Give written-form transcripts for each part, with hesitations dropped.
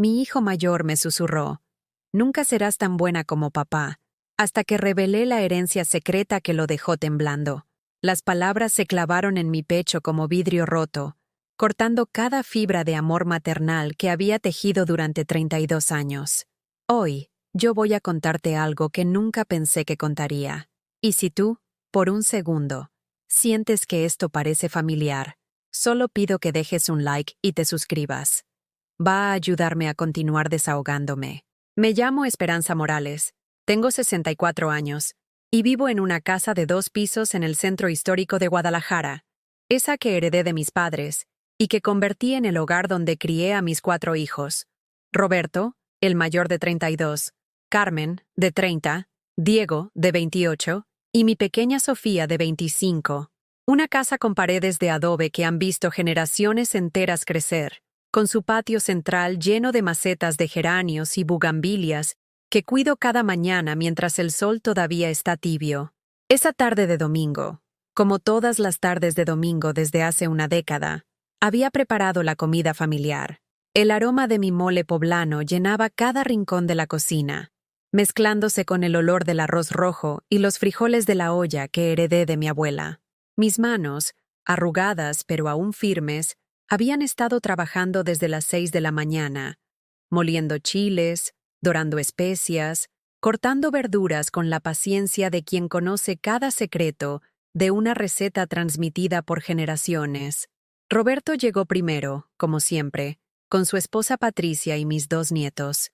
Mi hijo mayor me susurró: «Nunca serás tan buena como papá», hasta que revelé la herencia secreta que lo dejó temblando. Las palabras se clavaron en mi pecho como vidrio roto, cortando cada fibra de amor maternal que había tejido durante 32 años. Hoy, yo voy a contarte algo que nunca pensé que contaría. Y si tú, por un segundo, sientes que esto parece familiar, solo pido que dejes un like y te suscribas. Va a ayudarme a continuar desahogándome. Me llamo Esperanza Morales, tengo 64 años, y vivo en una casa de 2 pisos en el centro histórico de Guadalajara, esa que heredé de mis padres, y que convertí en el hogar donde crié a mis 4 hijos. Roberto, el mayor de 32, Carmen, de 30, Diego, de 28, y mi pequeña Sofía, de 25. Una casa con paredes de adobe que han visto generaciones enteras crecer, con su patio central lleno de macetas de geranios y bugambilias que cuido cada mañana mientras el sol todavía está tibio. Esa tarde de domingo, como todas las tardes de domingo desde hace una década, había preparado la comida familiar. El aroma de mi mole poblano llenaba cada rincón de la cocina, mezclándose con el olor del arroz rojo y los frijoles de la olla que heredé de mi abuela. Mis manos, arrugadas pero aún firmes, habían estado trabajando desde las 6 de la mañana, moliendo chiles, dorando especias, cortando verduras con la paciencia de quien conoce cada secreto de una receta transmitida por generaciones. Roberto llegó primero, como siempre, con su esposa Patricia y mis 2 nietos.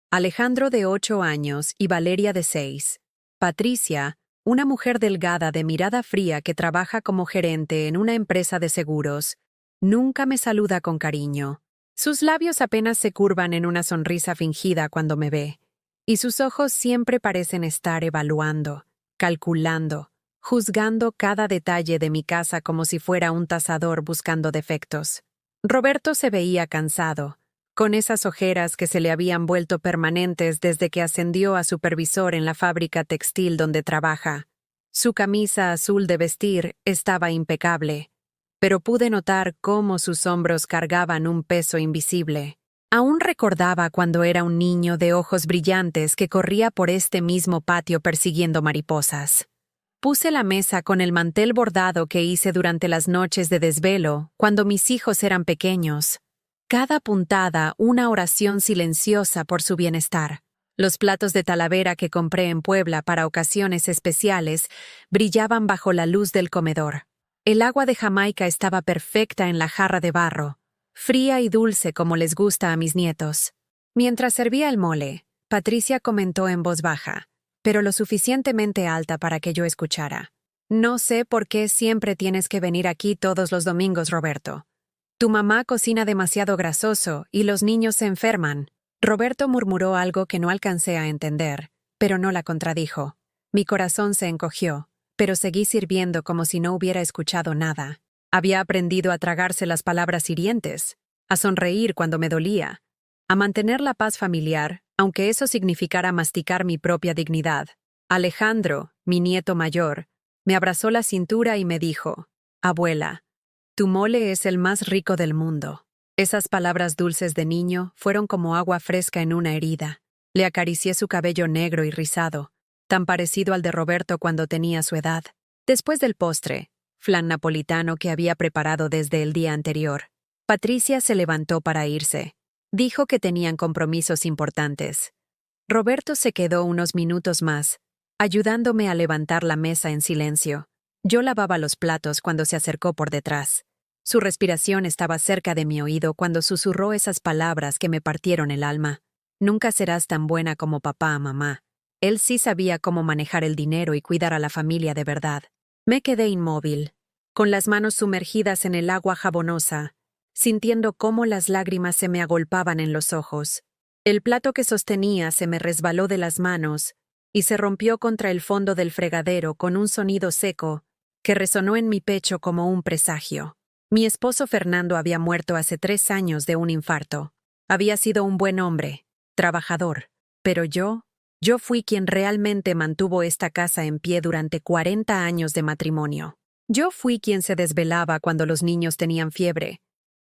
Alejandro, de 8 años, y Valeria, de 6. Patricia, una mujer delgada de mirada fría que trabaja como gerente en una empresa de seguros, nunca me saluda con cariño. Sus labios apenas se curvan en una sonrisa fingida cuando me ve, y sus ojos siempre parecen estar evaluando, calculando, juzgando cada detalle de mi casa como si fuera un tasador buscando defectos. Roberto se veía cansado, con esas ojeras que se le habían vuelto permanentes desde que ascendió a supervisor en la fábrica textil donde trabaja. Su camisa azul de vestir estaba impecable, pero pude notar cómo sus hombros cargaban un peso invisible. Aún recordaba cuando era un niño de ojos brillantes que corría por este mismo patio persiguiendo mariposas. Puse la mesa con el mantel bordado que hice durante las noches de desvelo cuando mis hijos eran pequeños. Cada puntada una oración silenciosa por su bienestar. Los platos de Talavera que compré en Puebla para ocasiones especiales brillaban bajo la luz del comedor. El agua de Jamaica estaba perfecta en la jarra de barro, fría y dulce como les gusta a mis nietos. Mientras servía el mole, Patricia comentó en voz baja, pero lo suficientemente alta para que yo escuchara: «No sé por qué siempre tienes que venir aquí todos los domingos, Roberto. Tu mamá cocina demasiado grasoso y los niños se enferman». Roberto murmuró algo que no alcancé a entender, pero no la contradijo. Mi corazón se encogió, pero seguí sirviendo como si no hubiera escuchado nada. Había aprendido a tragarse las palabras hirientes, a sonreír cuando me dolía, a mantener la paz familiar, aunque eso significara masticar mi propia dignidad. Alejandro, mi nieto mayor, me abrazó la cintura y me dijo: «Abuela, tu mole es el más rico del mundo». Esas palabras dulces de niño fueron como agua fresca en una herida. Le acaricié su cabello negro y rizado, tan parecido al de Roberto cuando tenía su edad. Después del postre, flan napolitano que había preparado desde el día anterior, Patricia se levantó para irse. Dijo que tenían compromisos importantes. Roberto se quedó unos minutos más, ayudándome a levantar la mesa en silencio. Yo lavaba los platos cuando se acercó por detrás. Su respiración estaba cerca de mi oído cuando susurró esas palabras que me partieron el alma. «Nunca serás tan buena como papá, mamá». Él sí sabía cómo manejar el dinero y cuidar a la familia de verdad. Me quedé inmóvil, con las manos sumergidas en el agua jabonosa, sintiendo cómo las lágrimas se me agolpaban en los ojos. El plato que sostenía se me resbaló de las manos y se rompió contra el fondo del fregadero con un sonido seco que resonó en mi pecho como un presagio. Mi esposo Fernando había muerto hace 3 años de un infarto. Había sido un buen hombre, trabajador, pero yo fui quien realmente mantuvo esta casa en pie durante 40 años de matrimonio. Yo fui quien se desvelaba cuando los niños tenían fiebre,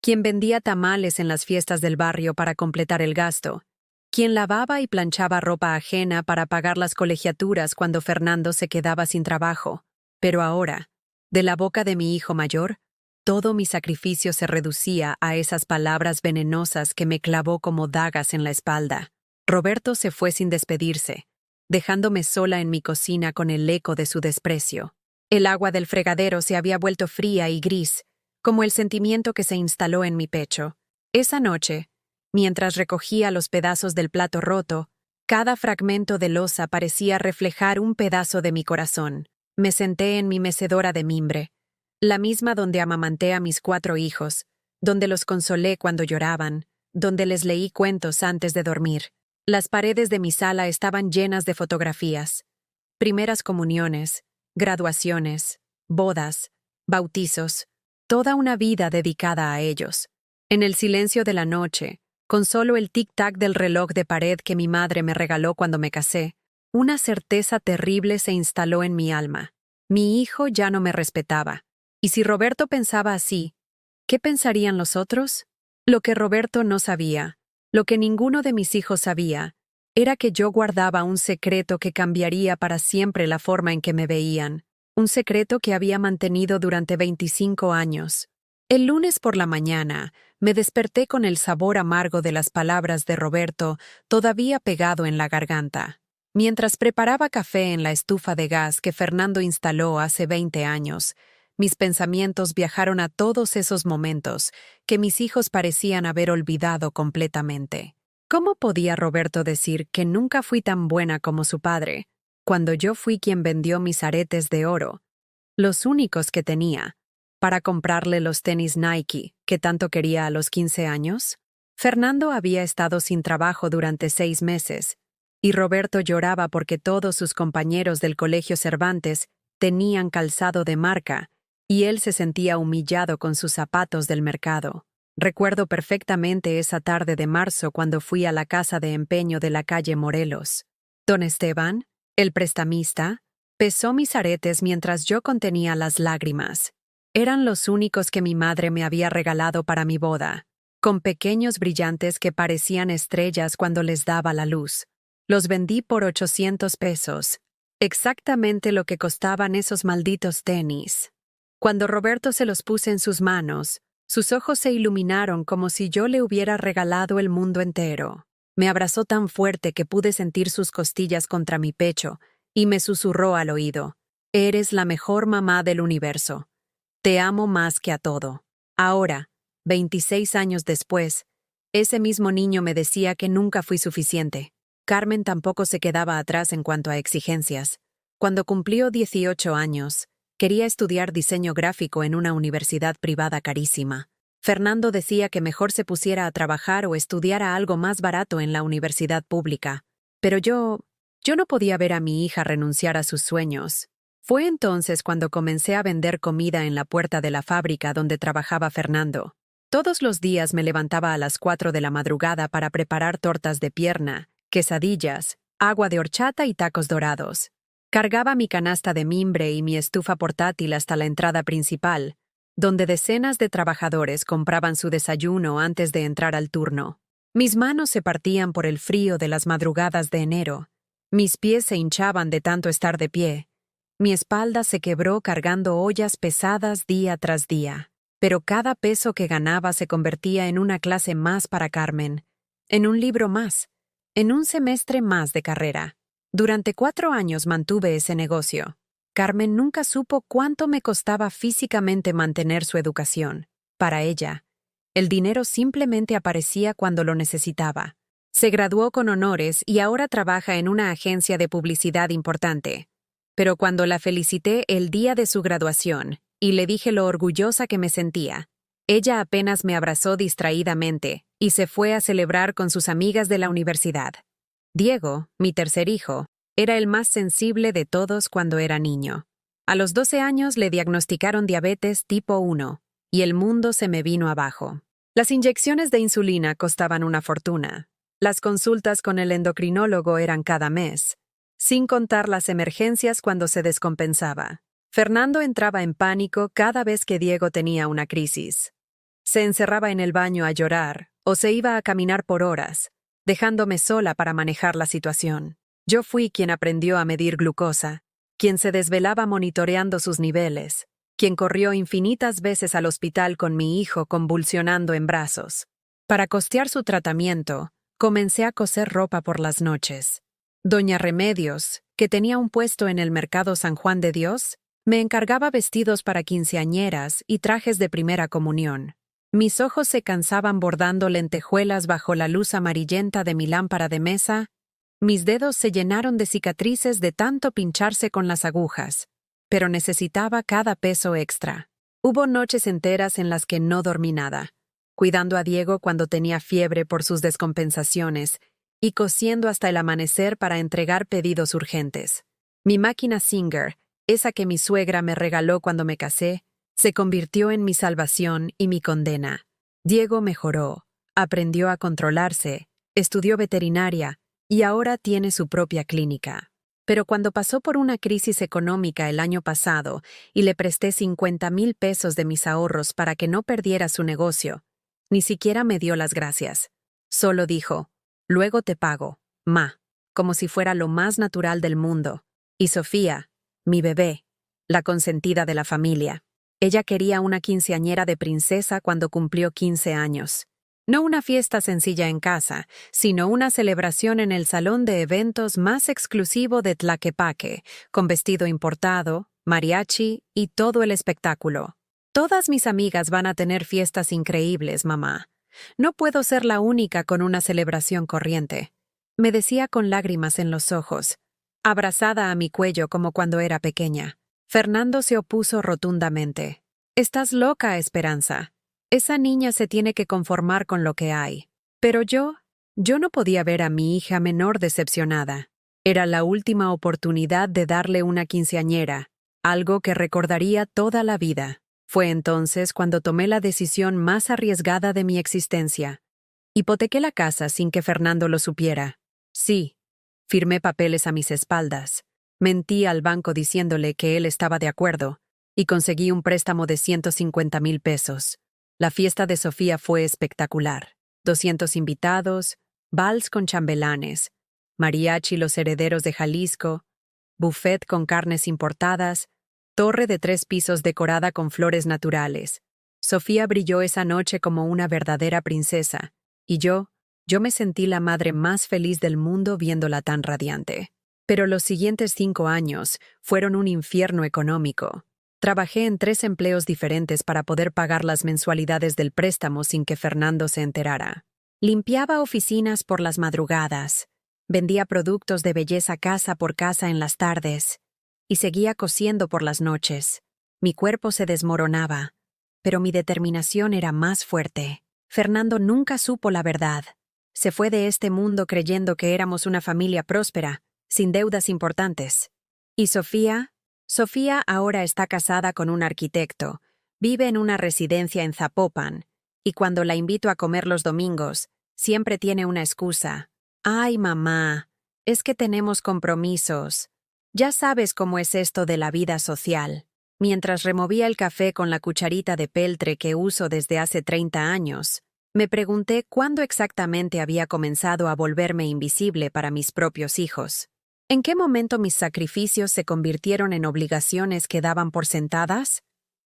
quien vendía tamales en las fiestas del barrio para completar el gasto, quien lavaba y planchaba ropa ajena para pagar las colegiaturas cuando Fernando se quedaba sin trabajo. Pero ahora, de la boca de mi hijo mayor, todo mi sacrificio se reducía a esas palabras venenosas que me clavó como dagas en la espalda. Roberto se fue sin despedirse, dejándome sola en mi cocina con el eco de su desprecio. El agua del fregadero se había vuelto fría y gris, como el sentimiento que se instaló en mi pecho. Esa noche, mientras recogía los pedazos del plato roto, cada fragmento de loza parecía reflejar un pedazo de mi corazón. Me senté en mi mecedora de mimbre, la misma donde amamanté a mis 4 hijos, donde los consolé cuando lloraban, donde les leí cuentos antes de dormir. Las paredes de mi sala estaban llenas de fotografías. Primeras comuniones, graduaciones, bodas, bautizos, toda una vida dedicada a ellos. En el silencio de la noche, con solo el tic-tac del reloj de pared que mi madre me regaló cuando me casé, una certeza terrible se instaló en mi alma. Mi hijo ya no me respetaba. Y si Roberto pensaba así, ¿qué pensarían los otros? Lo que Roberto no sabía, lo que ninguno de mis hijos sabía, era que yo guardaba un secreto que cambiaría para siempre la forma en que me veían, un secreto que había mantenido durante 25 años. El lunes por la mañana, me desperté con el sabor amargo de las palabras de Roberto todavía pegado en la garganta. Mientras preparaba café en la estufa de gas que Fernando instaló hace 20 años, mis pensamientos viajaron a todos esos momentos que mis hijos parecían haber olvidado completamente. ¿Cómo podía Roberto decir que nunca fui tan buena como su padre, cuando yo fui quien vendió mis aretes de oro, los únicos que tenía, para comprarle los tenis Nike que tanto quería a los 15 años? Fernando había estado sin trabajo durante 6 meses, y Roberto lloraba porque todos sus compañeros del Colegio Cervantes tenían calzado de marca, y él se sentía humillado con sus zapatos del mercado. Recuerdo perfectamente esa tarde de marzo cuando fui a la casa de empeño de la calle Morelos. Don Esteban, el prestamista, pesó mis aretes mientras yo contenía las lágrimas. Eran los únicos que mi madre me había regalado para mi boda, con pequeños brillantes que parecían estrellas cuando les daba la luz. Los vendí por 800 pesos, exactamente lo que costaban esos malditos tenis. Cuando Roberto se los puse en sus manos, sus ojos se iluminaron como si yo le hubiera regalado el mundo entero. Me abrazó tan fuerte que pude sentir sus costillas contra mi pecho y me susurró al oído: «Eres la mejor mamá del universo. Te amo más que a todo». Ahora, 26 años después, ese mismo niño me decía que nunca fui suficiente. Carmen tampoco se quedaba atrás en cuanto a exigencias. Cuando cumplió 18 años, quería estudiar diseño gráfico en una universidad privada carísima. Fernando decía que mejor se pusiera a trabajar o estudiara algo más barato en la universidad pública. Pero yo no podía ver a mi hija renunciar a sus sueños. Fue entonces cuando comencé a vender comida en la puerta de la fábrica donde trabajaba Fernando. Todos los días me levantaba a las 4 de la madrugada para preparar tortas de pierna, quesadillas, agua de horchata y tacos dorados. Cargaba mi canasta de mimbre y mi estufa portátil hasta la entrada principal, donde decenas de trabajadores compraban su desayuno antes de entrar al turno. Mis manos se partían por el frío de las madrugadas de enero. Mis pies se hinchaban de tanto estar de pie. Mi espalda se quebró cargando ollas pesadas día tras día. Pero cada peso que ganaba se convertía en una clase más para Carmen, en un libro más, en un semestre más de carrera. Durante 4 años mantuve ese negocio. Carmen nunca supo cuánto me costaba físicamente mantener su educación. Para ella, el dinero simplemente aparecía cuando lo necesitaba. Se graduó con honores y ahora trabaja en una agencia de publicidad importante. Pero cuando la felicité el día de su graduación y le dije lo orgullosa que me sentía, ella apenas me abrazó distraídamente y se fue a celebrar con sus amigas de la universidad. Diego, mi tercer hijo, era el más sensible de todos cuando era niño. A los 12 años le diagnosticaron diabetes tipo 1 y el mundo se me vino abajo. Las inyecciones de insulina costaban una fortuna. Las consultas con el endocrinólogo eran cada mes, sin contar las emergencias cuando se descompensaba. Fernando entraba en pánico cada vez que Diego tenía una crisis. Se encerraba en el baño a llorar o se iba a caminar por horas, dejándome sola para manejar la situación. Yo fui quien aprendió a medir glucosa, quien se desvelaba monitoreando sus niveles, quien corrió infinitas veces al hospital con mi hijo convulsionando en brazos. Para costear su tratamiento, comencé a coser ropa por las noches. Doña Remedios, que tenía un puesto en el mercado San Juan de Dios, me encargaba vestidos para quinceañeras y trajes de primera comunión. Mis ojos se cansaban bordando lentejuelas bajo la luz amarillenta de mi lámpara de mesa. Mis dedos se llenaron de cicatrices de tanto pincharse con las agujas, pero necesitaba cada peso extra. Hubo noches enteras en las que no dormí nada, cuidando a Diego cuando tenía fiebre por sus descompensaciones y cosiendo hasta el amanecer para entregar pedidos urgentes. Mi máquina Singer, esa que mi suegra me regaló cuando me casé, se convirtió en mi salvación y mi condena. Diego mejoró, aprendió a controlarse, estudió veterinaria y ahora tiene su propia clínica. Pero cuando pasó por una crisis económica el año pasado y le presté 50,000 pesos de mis ahorros para que no perdiera su negocio, ni siquiera me dio las gracias. Solo dijo, «Luego te pago, ma», como si fuera lo más natural del mundo. Y Sofía, mi bebé, la consentida de la familia. Ella quería una quinceañera de princesa cuando cumplió 15 años. No una fiesta sencilla en casa, sino una celebración en el salón de eventos más exclusivo de Tlaquepaque, con vestido importado, mariachi y todo el espectáculo. Todas mis amigas van a tener fiestas increíbles, mamá. No puedo ser la única con una celebración corriente, me decía con lágrimas en los ojos, abrazada a mi cuello como cuando era pequeña. Fernando se opuso rotundamente. «Estás loca, Esperanza. Esa niña se tiene que conformar con lo que hay». Pero yo no podía ver a mi hija menor decepcionada. Era la última oportunidad de darle una quinceañera, algo que recordaría toda la vida. Fue entonces cuando tomé la decisión más arriesgada de mi existencia. Hipotequé la casa sin que Fernando lo supiera. Sí, firmé papeles a mis espaldas. Mentí al banco diciéndole que él estaba de acuerdo y conseguí un préstamo de 150,000 pesos. La fiesta de Sofía fue espectacular. 200 invitados, vals con chambelanes, mariachi los herederos de Jalisco, buffet con carnes importadas, torre de 3 pisos decorada con flores naturales. Sofía brilló esa noche como una verdadera princesa, y yo me sentí la madre más feliz del mundo viéndola tan radiante. Pero los siguientes 5 años fueron un infierno económico. Trabajé en 3 empleos diferentes para poder pagar las mensualidades del préstamo sin que Fernando se enterara. Limpiaba oficinas por las madrugadas, vendía productos de belleza casa por casa en las tardes, y seguía cosiendo por las noches. Mi cuerpo se desmoronaba, pero mi determinación era más fuerte. Fernando nunca supo la verdad. Se fue de este mundo creyendo que éramos una familia próspera, sin deudas importantes. ¿Y Sofía? Sofía ahora está casada con un arquitecto, vive en una residencia en Zapopan, y cuando la invito a comer los domingos, siempre tiene una excusa. «Ay, mamá, es que tenemos compromisos. Ya sabes cómo es esto de la vida social». Mientras removía el café con la cucharita de peltre que uso desde hace 30 años, me pregunté cuándo exactamente había comenzado a volverme invisible para mis propios hijos. ¿En qué momento mis sacrificios se convirtieron en obligaciones que daban por sentadas?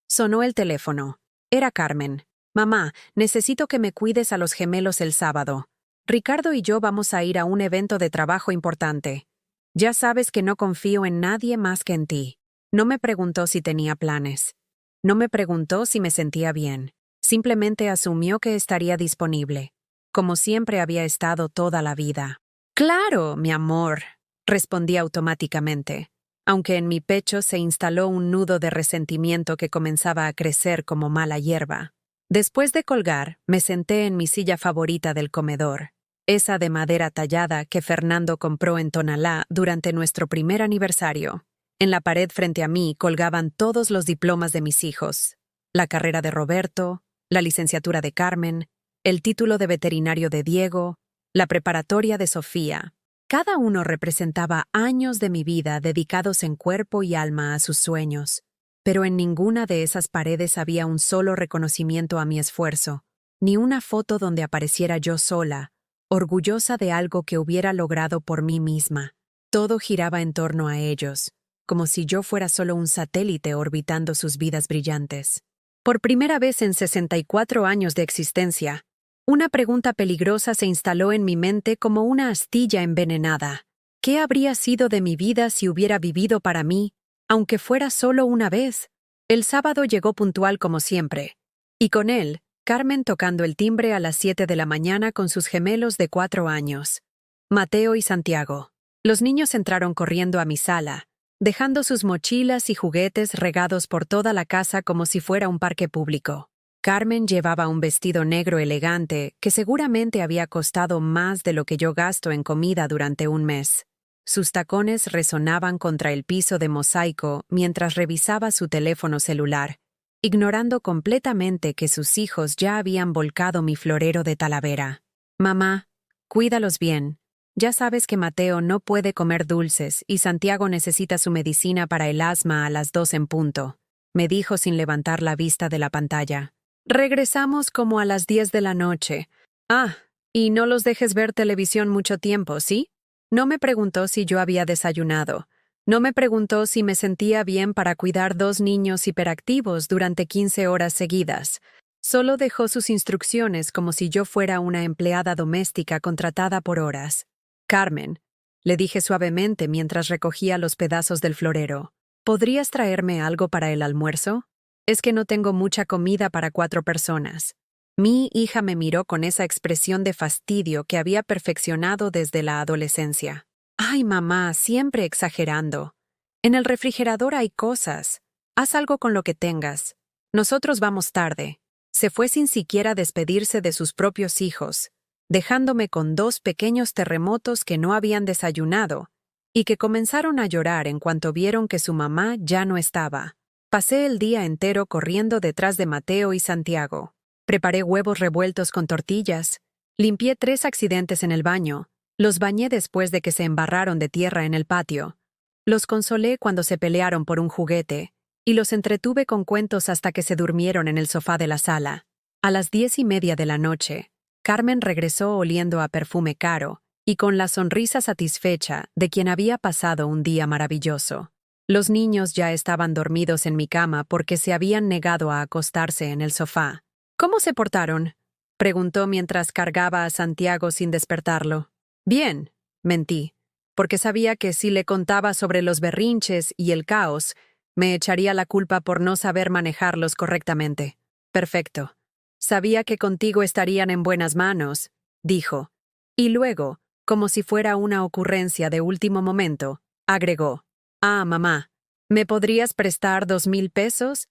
Sonó el teléfono. Era Carmen. «Mamá, necesito que me cuides a los gemelos el sábado. Ricardo y yo vamos a ir a un evento de trabajo importante. Ya sabes que no confío en nadie más que en ti». No me preguntó si tenía planes. No me preguntó si me sentía bien. Simplemente asumió que estaría disponible, como siempre había estado toda la vida. «Claro, mi amor», respondí automáticamente, aunque en mi pecho se instaló un nudo de resentimiento que comenzaba a crecer como mala hierba. Después de colgar, me senté en mi silla favorita del comedor, esa de madera tallada que Fernando compró en Tonalá durante nuestro primer aniversario. En la pared frente a mí colgaban todos los diplomas de mis hijos, la carrera de Roberto, la licenciatura de Carmen, el título de veterinario de Diego, la preparatoria de Sofía. Cada uno representaba años de mi vida dedicados en cuerpo y alma a sus sueños. pero en ninguna de esas paredes había un solo reconocimiento a mi esfuerzo, ni una foto donde apareciera yo sola, orgullosa de algo que hubiera logrado por mí misma. Todo giraba en torno a ellos, como si yo fuera solo un satélite orbitando sus vidas brillantes. Por primera vez en 64 años de existencia, una pregunta peligrosa se instaló en mi mente como una astilla envenenada. ¿Qué habría sido de mi vida si hubiera vivido para mí, aunque fuera solo una vez? El sábado llegó puntual como siempre, y con él, Carmen tocando el timbre a las 7 de la mañana con sus gemelos de 4 años, Mateo y Santiago. Los niños entraron corriendo a mi sala, dejando sus mochilas y juguetes regados por toda la casa como si fuera un parque público. Carmen llevaba un vestido negro elegante que seguramente había costado más de lo que yo gasto en comida durante un mes. Sus tacones resonaban contra el piso de mosaico mientras revisaba su teléfono celular, ignorando completamente que sus hijos ya habían volcado mi florero de Talavera. «Mamá, cuídalos bien. Ya sabes que Mateo no puede comer dulces y Santiago necesita su medicina para el asma a las 2 en punto», me dijo sin levantar la vista de la pantalla. «Regresamos como a las 10 de la noche. Ah, y no los dejes ver televisión mucho tiempo, ¿sí?» No me preguntó si yo había desayunado. No me preguntó si me sentía bien para cuidar 2 niños hiperactivos durante 15 horas seguidas. Solo dejó sus instrucciones como si yo fuera una empleada doméstica contratada por horas. «Carmen», le dije suavemente mientras recogía los pedazos del florero, «¿podrías traerme algo para el almuerzo? Es que no tengo mucha comida para 4 personas». Mi hija me miró con esa expresión de fastidio que había perfeccionado desde la adolescencia. «Ay, mamá, siempre exagerando. En el refrigerador hay cosas. Haz algo con lo que tengas. Nosotros vamos tarde». Se fue sin siquiera despedirse de sus propios hijos, dejándome con 2 pequeños terremotos que no habían desayunado y que comenzaron a llorar en cuanto vieron que su mamá ya no estaba. Pasé el día entero corriendo detrás de Mateo y Santiago. Preparé huevos revueltos con tortillas, limpié 3 accidentes en el baño, los bañé después de que se embarraron de tierra en el patio, los consolé cuando se pelearon por un juguete, y los entretuve con cuentos hasta que se durmieron en el sofá de la sala. A las 10:30 de la noche, Carmen regresó oliendo a perfume caro y con la sonrisa satisfecha de quien había pasado un día maravilloso. Los niños ya estaban dormidos en mi cama porque se habían negado a acostarse en el sofá. «¿Cómo se portaron?», preguntó mientras cargaba a Santiago sin despertarlo. «Bien», mentí, porque sabía que si le contaba sobre los berrinches y el caos, me echaría la culpa por no saber manejarlos correctamente. «Perfecto. Sabía que contigo estarían en buenas manos», dijo. Y luego, como si fuera una ocurrencia de último momento, agregó: «Ah, mamá, ¿me podrías prestar 2,000 pesos?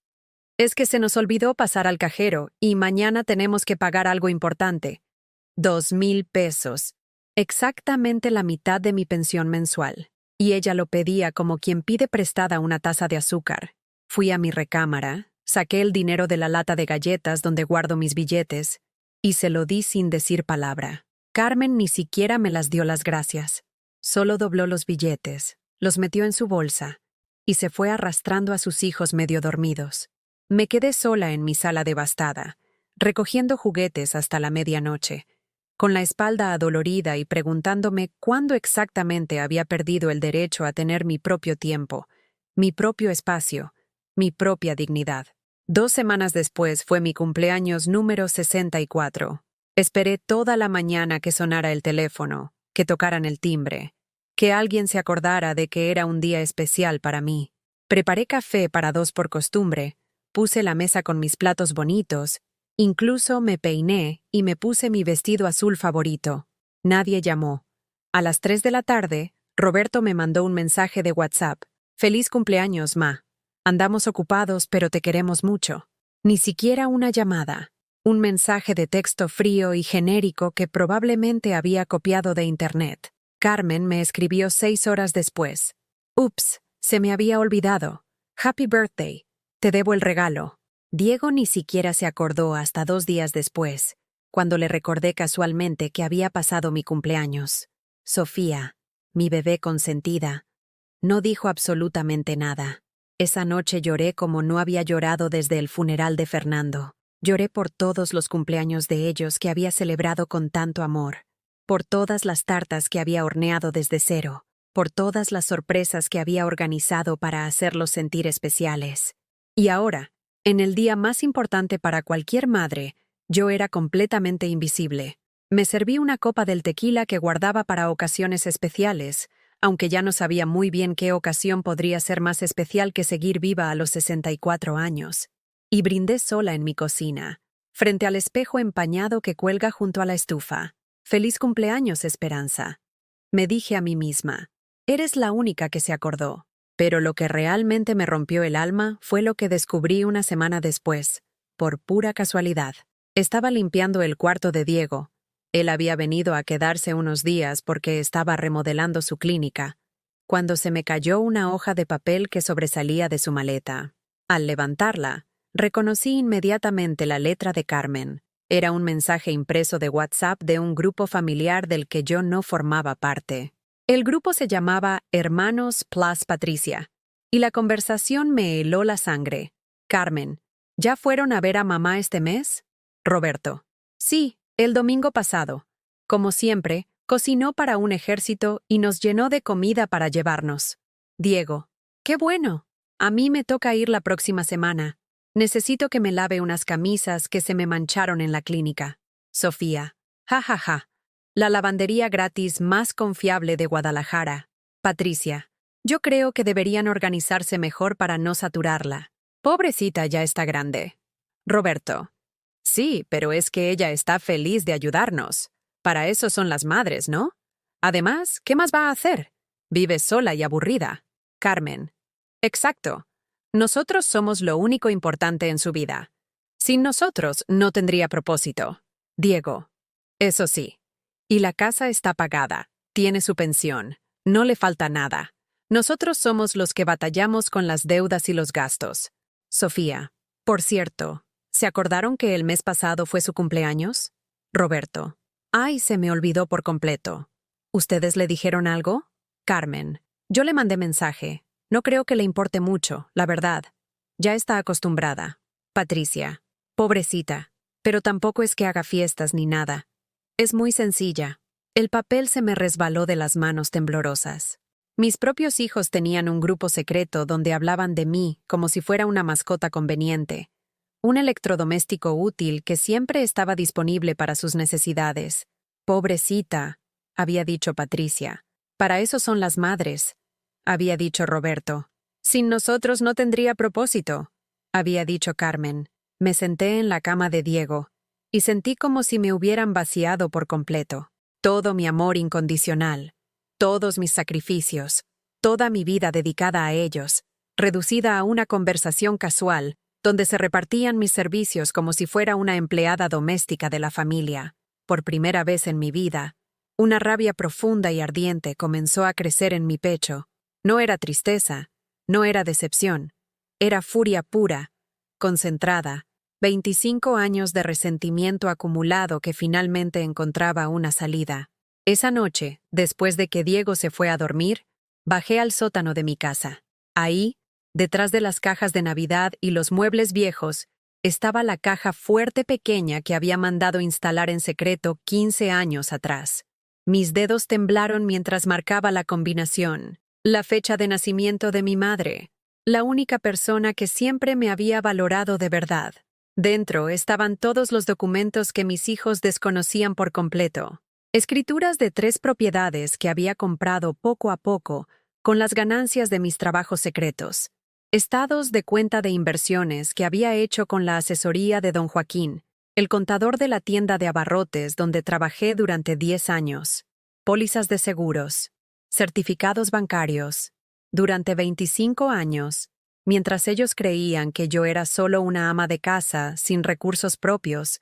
Es que se nos olvidó pasar al cajero y mañana tenemos que pagar algo importante». 2,000 pesos. Exactamente la mitad de mi pensión mensual. Y ella lo pedía como quien pide prestada una taza de azúcar. Fui a mi recámara, saqué el dinero de la lata de galletas donde guardo mis billetes y se lo di sin decir palabra. Carmen ni siquiera me las dio las gracias. Solo dobló los billetes, los metió en su bolsa y se fue arrastrando a sus hijos medio dormidos. Me quedé sola en mi sala devastada, recogiendo juguetes hasta la medianoche, con la espalda adolorida y preguntándome cuándo exactamente había perdido el derecho a tener mi propio tiempo, mi propio espacio, mi propia dignidad. 2 semanas después fue mi cumpleaños número 64. Esperé toda la mañana que sonara el teléfono, que tocaran el timbre, que alguien se acordara de que era un día especial para mí. Preparé café para 2 por costumbre, puse la mesa con mis platos bonitos, incluso me peiné y me puse mi vestido azul favorito. Nadie llamó. A las 3 de la tarde, Roberto me mandó un mensaje de WhatsApp. «Feliz cumpleaños, ma. Andamos ocupados, pero te queremos mucho». Ni siquiera una llamada. Un mensaje de texto frío y genérico que probablemente había copiado de internet. Carmen me escribió 6 horas después. «Ups, se me había olvidado. Happy birthday. Te debo el regalo». Diego ni siquiera se acordó hasta 2 días después, cuando le recordé casualmente que había pasado mi cumpleaños. Sofía, mi bebé consentida, no dijo absolutamente nada. Esa noche lloré como no había llorado desde el funeral de Fernando. Lloré por todos los cumpleaños de ellos que había celebrado con tanto amor, por todas las tartas que había horneado desde cero, por todas las sorpresas que había organizado para hacerlos sentir especiales. Y ahora, en el día más importante para cualquier madre, yo era completamente invisible. Me serví una copa del tequila que guardaba para ocasiones especiales, aunque ya no sabía muy bien qué ocasión podría ser más especial que seguir viva a los 64 años. Y brindé sola en mi cocina, frente al espejo empañado que cuelga junto a la estufa. «Feliz cumpleaños, Esperanza», me dije a mí misma. Eres la única que se acordó. Pero lo que realmente me rompió el alma fue lo que descubrí una semana después, por pura casualidad. Estaba limpiando el cuarto de Diego. Él había venido a quedarse unos días porque estaba remodelando su clínica, cuando se me cayó una hoja de papel que sobresalía de su maleta. Al levantarla, reconocí inmediatamente la letra de Carmen. Era un mensaje impreso de WhatsApp de un grupo familiar del que yo no formaba parte. El grupo se llamaba Hermanos Plus Patricia, y la conversación me heló la sangre. Carmen, ¿ya fueron a ver a mamá este mes? Roberto. Sí, el domingo pasado. Como siempre, cocinó para un ejército y nos llenó de comida para llevarnos. Diego. ¡Qué bueno! A mí me toca ir la próxima semana. Necesito que me lave unas camisas que se me mancharon en la clínica. Sofía. Ja, ja, ja. La lavandería gratis más confiable de Guadalajara. Patricia. Yo creo que deberían organizarse mejor para no saturarla. Pobrecita ya está grande. Roberto. Sí, pero es que ella está feliz de ayudarnos. Para eso son las madres, ¿no? Además, ¿qué más va a hacer? Vive sola y aburrida. Carmen. Exacto. Nosotros somos lo único importante en su vida. Sin nosotros no tendría propósito. Diego. Eso sí. Y la casa está pagada, tiene su pensión, no le falta nada. Nosotros somos los que batallamos con las deudas y los gastos. Sofía. Por cierto, ¿se acordaron que el mes pasado fue su cumpleaños? Roberto. Ay, se me olvidó por completo. ¿Ustedes le dijeron algo? Carmen. Yo le mandé mensaje. No creo que le importe mucho, la verdad. Ya está acostumbrada. Patricia. Pobrecita. Pero tampoco es que haga fiestas ni nada. Es muy sencilla. El papel se me resbaló de las manos temblorosas. Mis propios hijos tenían un grupo secreto donde hablaban de mí como si fuera una mascota conveniente, un electrodoméstico útil que siempre estaba disponible para sus necesidades. Pobrecita, había dicho Patricia. Para eso son las madres, había dicho Roberto. Sin nosotros no tendría propósito, había dicho Carmen. Me senté en la cama de Diego y sentí como si me hubieran vaciado por completo. Todo mi amor incondicional, todos mis sacrificios, toda mi vida dedicada a ellos, reducida a una conversación casual, donde se repartían mis servicios como si fuera una empleada doméstica de la familia. Por primera vez en mi vida, una rabia profunda y ardiente comenzó a crecer en mi pecho. No era tristeza, no era decepción, era furia pura, concentrada, 25 años de resentimiento acumulado que finalmente encontraba una salida. Esa noche, después de que Diego se fue a dormir, bajé al sótano de mi casa. Ahí, detrás de las cajas de Navidad y los muebles viejos, estaba la caja fuerte pequeña que había mandado instalar en secreto 15 años atrás. Mis dedos temblaron mientras marcaba la combinación, la fecha de nacimiento de mi madre, la única persona que siempre me había valorado de verdad. Dentro estaban todos los documentos que mis hijos desconocían por completo. Escrituras de 3 propiedades que había comprado poco a poco con las ganancias de mis trabajos secretos. Estados de cuenta de inversiones que había hecho con la asesoría de don Joaquín, el contador de la tienda de abarrotes donde trabajé durante 10 años. Pólizas de seguros, certificados bancarios. Durante 25 años, mientras ellos creían que yo era solo una ama de casa sin recursos propios,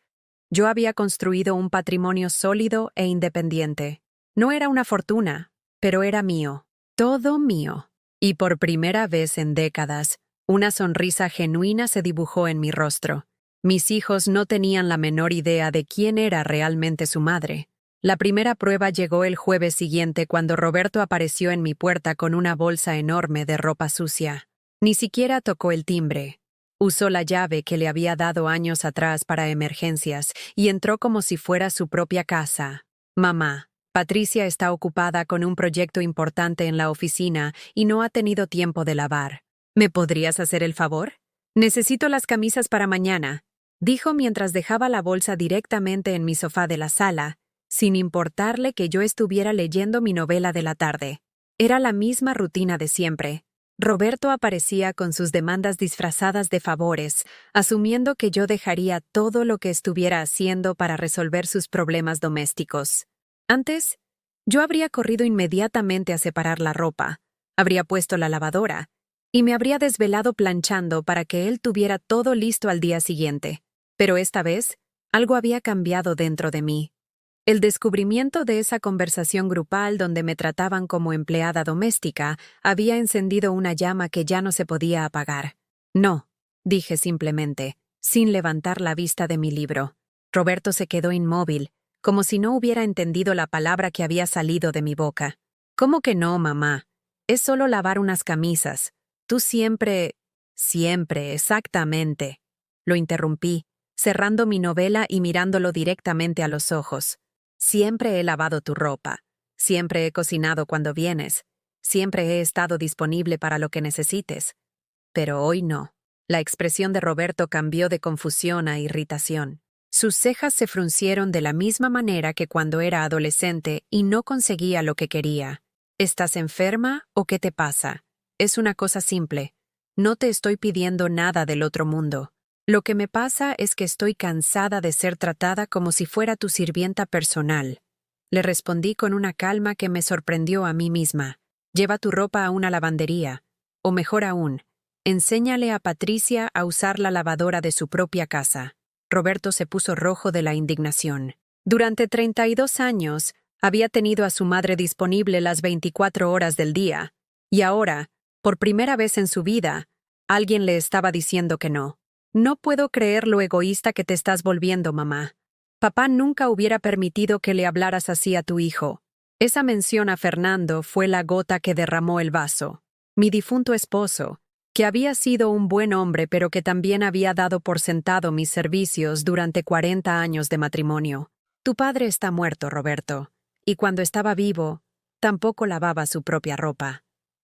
yo había construido un patrimonio sólido e independiente. No era una fortuna, pero era mío, todo mío. Y por primera vez en décadas, una sonrisa genuina se dibujó en mi rostro. Mis hijos no tenían la menor idea de quién era realmente su madre. La primera prueba llegó el jueves siguiente cuando Roberto apareció en mi puerta con una bolsa enorme de ropa sucia. Ni siquiera tocó el timbre. Usó la llave que le había dado años atrás para emergencias y entró como si fuera su propia casa. Mamá, Patricia está ocupada con un proyecto importante en la oficina y no ha tenido tiempo de lavar. ¿Me podrías hacer el favor? Necesito las camisas para mañana, dijo mientras dejaba la bolsa directamente en mi sofá de la sala, sin importarle que yo estuviera leyendo mi novela de la tarde. Era la misma rutina de siempre. Roberto aparecía con sus demandas disfrazadas de favores, asumiendo que yo dejaría todo lo que estuviera haciendo para resolver sus problemas domésticos. Antes, yo habría corrido inmediatamente a separar la ropa, habría puesto la lavadora, y me habría desvelado planchando para que él tuviera todo listo al día siguiente. Pero esta vez, algo había cambiado dentro de mí. El descubrimiento de esa conversación grupal donde me trataban como empleada doméstica había encendido una llama que ya no se podía apagar. No, dije simplemente, sin levantar la vista de mi libro. Roberto se quedó inmóvil, como si no hubiera entendido la palabra que había salido de mi boca. ¿Cómo que no, mamá? Es solo lavar unas camisas. Tú siempre... Siempre, exactamente. Lo interrumpí, cerrando mi novela y mirándolo directamente a los ojos. Siempre he lavado tu ropa. Siempre he cocinado cuando vienes. Siempre he estado disponible para lo que necesites. Pero hoy no. La expresión de Roberto cambió de confusión a irritación. Sus cejas se fruncieron de la misma manera que cuando era adolescente y no conseguía lo que quería. ¿Estás enferma o qué te pasa? Es una cosa simple. No te estoy pidiendo nada del otro mundo. Lo que me pasa es que estoy cansada de ser tratada como si fuera tu sirvienta personal. Le respondí con una calma que me sorprendió a mí misma. Lleva tu ropa a una lavandería. O mejor aún, enséñale a Patricia a usar la lavadora de su propia casa. Roberto se puso rojo de la indignación. Durante 32 años, había tenido a su madre disponible las 24 horas del día. Y ahora, por primera vez en su vida, alguien le estaba diciendo que no. No puedo creer lo egoísta que te estás volviendo, mamá. Papá nunca hubiera permitido que le hablaras así a tu hijo. Esa mención a Fernando fue la gota que derramó el vaso. Mi difunto esposo, que había sido un buen hombre pero que también había dado por sentado mis servicios durante 40 años de matrimonio. Tu padre está muerto, Roberto, y cuando estaba vivo, tampoco lavaba su propia ropa.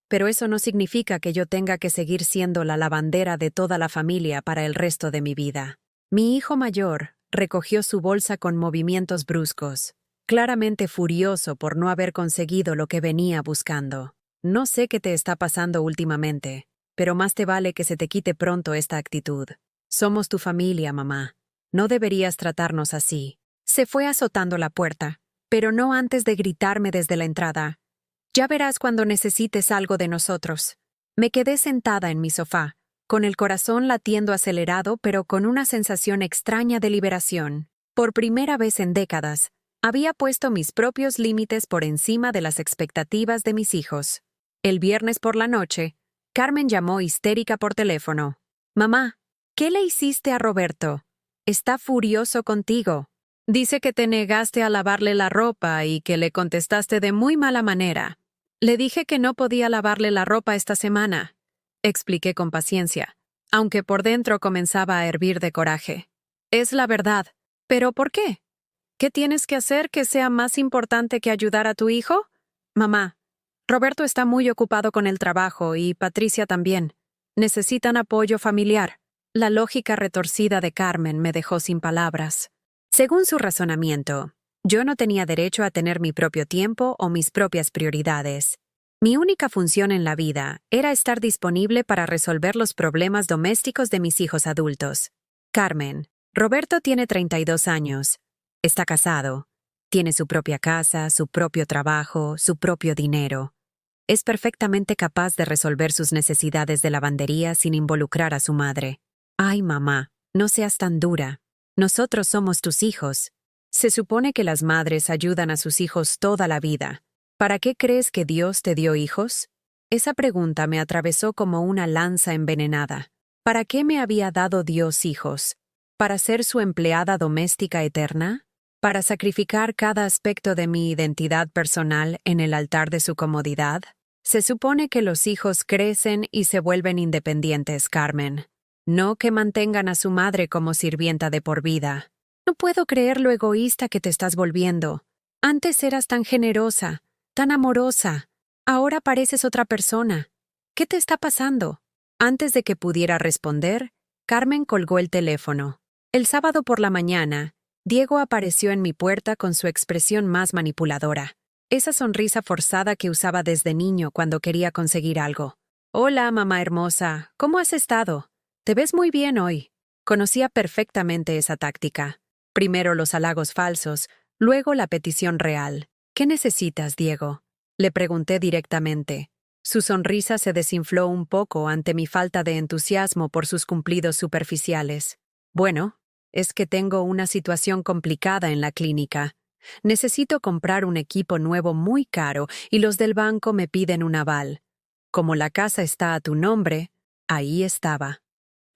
Pero eso no significa que yo tenga que seguir siendo la lavandera de toda la familia para el resto de mi vida. Mi hijo mayor recogió su bolsa con movimientos bruscos, claramente furioso por no haber conseguido lo que venía buscando. No sé qué te está pasando últimamente, pero más te vale que se te quite pronto esta actitud. Somos tu familia, mamá. No deberías tratarnos así. Se fue azotando la puerta, pero no antes de gritarme desde la entrada. Ya verás cuando necesites algo de nosotros. Me quedé sentada en mi sofá, con el corazón latiendo acelerado pero con una sensación extraña de liberación. Por primera vez en décadas, había puesto mis propios límites por encima de las expectativas de mis hijos. El viernes por la noche, Carmen llamó histérica por teléfono. «Mamá, ¿qué le hiciste a Roberto? Está furioso contigo. Dice que te negaste a lavarle la ropa y que le contestaste de muy mala manera. Le dije que no podía lavarle la ropa esta semana», expliqué con paciencia, aunque por dentro comenzaba a hervir de coraje. «Es la verdad. ¿Pero por qué? ¿Qué tienes que hacer que sea más importante que ayudar a tu hijo? Mamá, Roberto está muy ocupado con el trabajo y Patricia también. Necesitan apoyo familiar». La lógica retorcida de Carmen me dejó sin palabras. Según su razonamiento, yo no tenía derecho a tener mi propio tiempo o mis propias prioridades. Mi única función en la vida era estar disponible para resolver los problemas domésticos de mis hijos adultos. Carmen, Roberto tiene 32 años. Está casado. Tiene su propia casa, su propio trabajo, su propio dinero. Es perfectamente capaz de resolver sus necesidades de lavandería sin involucrar a su madre. Ay, mamá, no seas tan dura. Nosotros somos tus hijos. Se supone que las madres ayudan a sus hijos toda la vida. ¿Para qué crees que Dios te dio hijos? Esa pregunta me atravesó como una lanza envenenada. ¿Para qué me había dado Dios hijos? ¿Para ser su empleada doméstica eterna? ¿Para sacrificar cada aspecto de mi identidad personal en el altar de su comodidad? Se supone que los hijos crecen y se vuelven independientes, Carmen. No que mantengan a su madre como sirvienta de por vida. No puedo creer lo egoísta que te estás volviendo. Antes eras tan generosa, tan amorosa. Ahora pareces otra persona. ¿Qué te está pasando? Antes de que pudiera responder, Carmen colgó el teléfono. El sábado por la mañana, Diego apareció en mi puerta con su expresión más manipuladora. Esa sonrisa forzada que usaba desde niño cuando quería conseguir algo. Hola, mamá hermosa, ¿cómo has estado? Te ves muy bien hoy. Conocía perfectamente esa táctica. Primero los halagos falsos, luego la petición real. ¿Qué necesitas, Diego? Le pregunté directamente. Su sonrisa se desinfló un poco ante mi falta de entusiasmo por sus cumplidos superficiales. Bueno, es que tengo una situación complicada en la clínica. Necesito comprar un equipo nuevo muy caro y los del banco me piden un aval. Como la casa está a tu nombre, ahí estaba.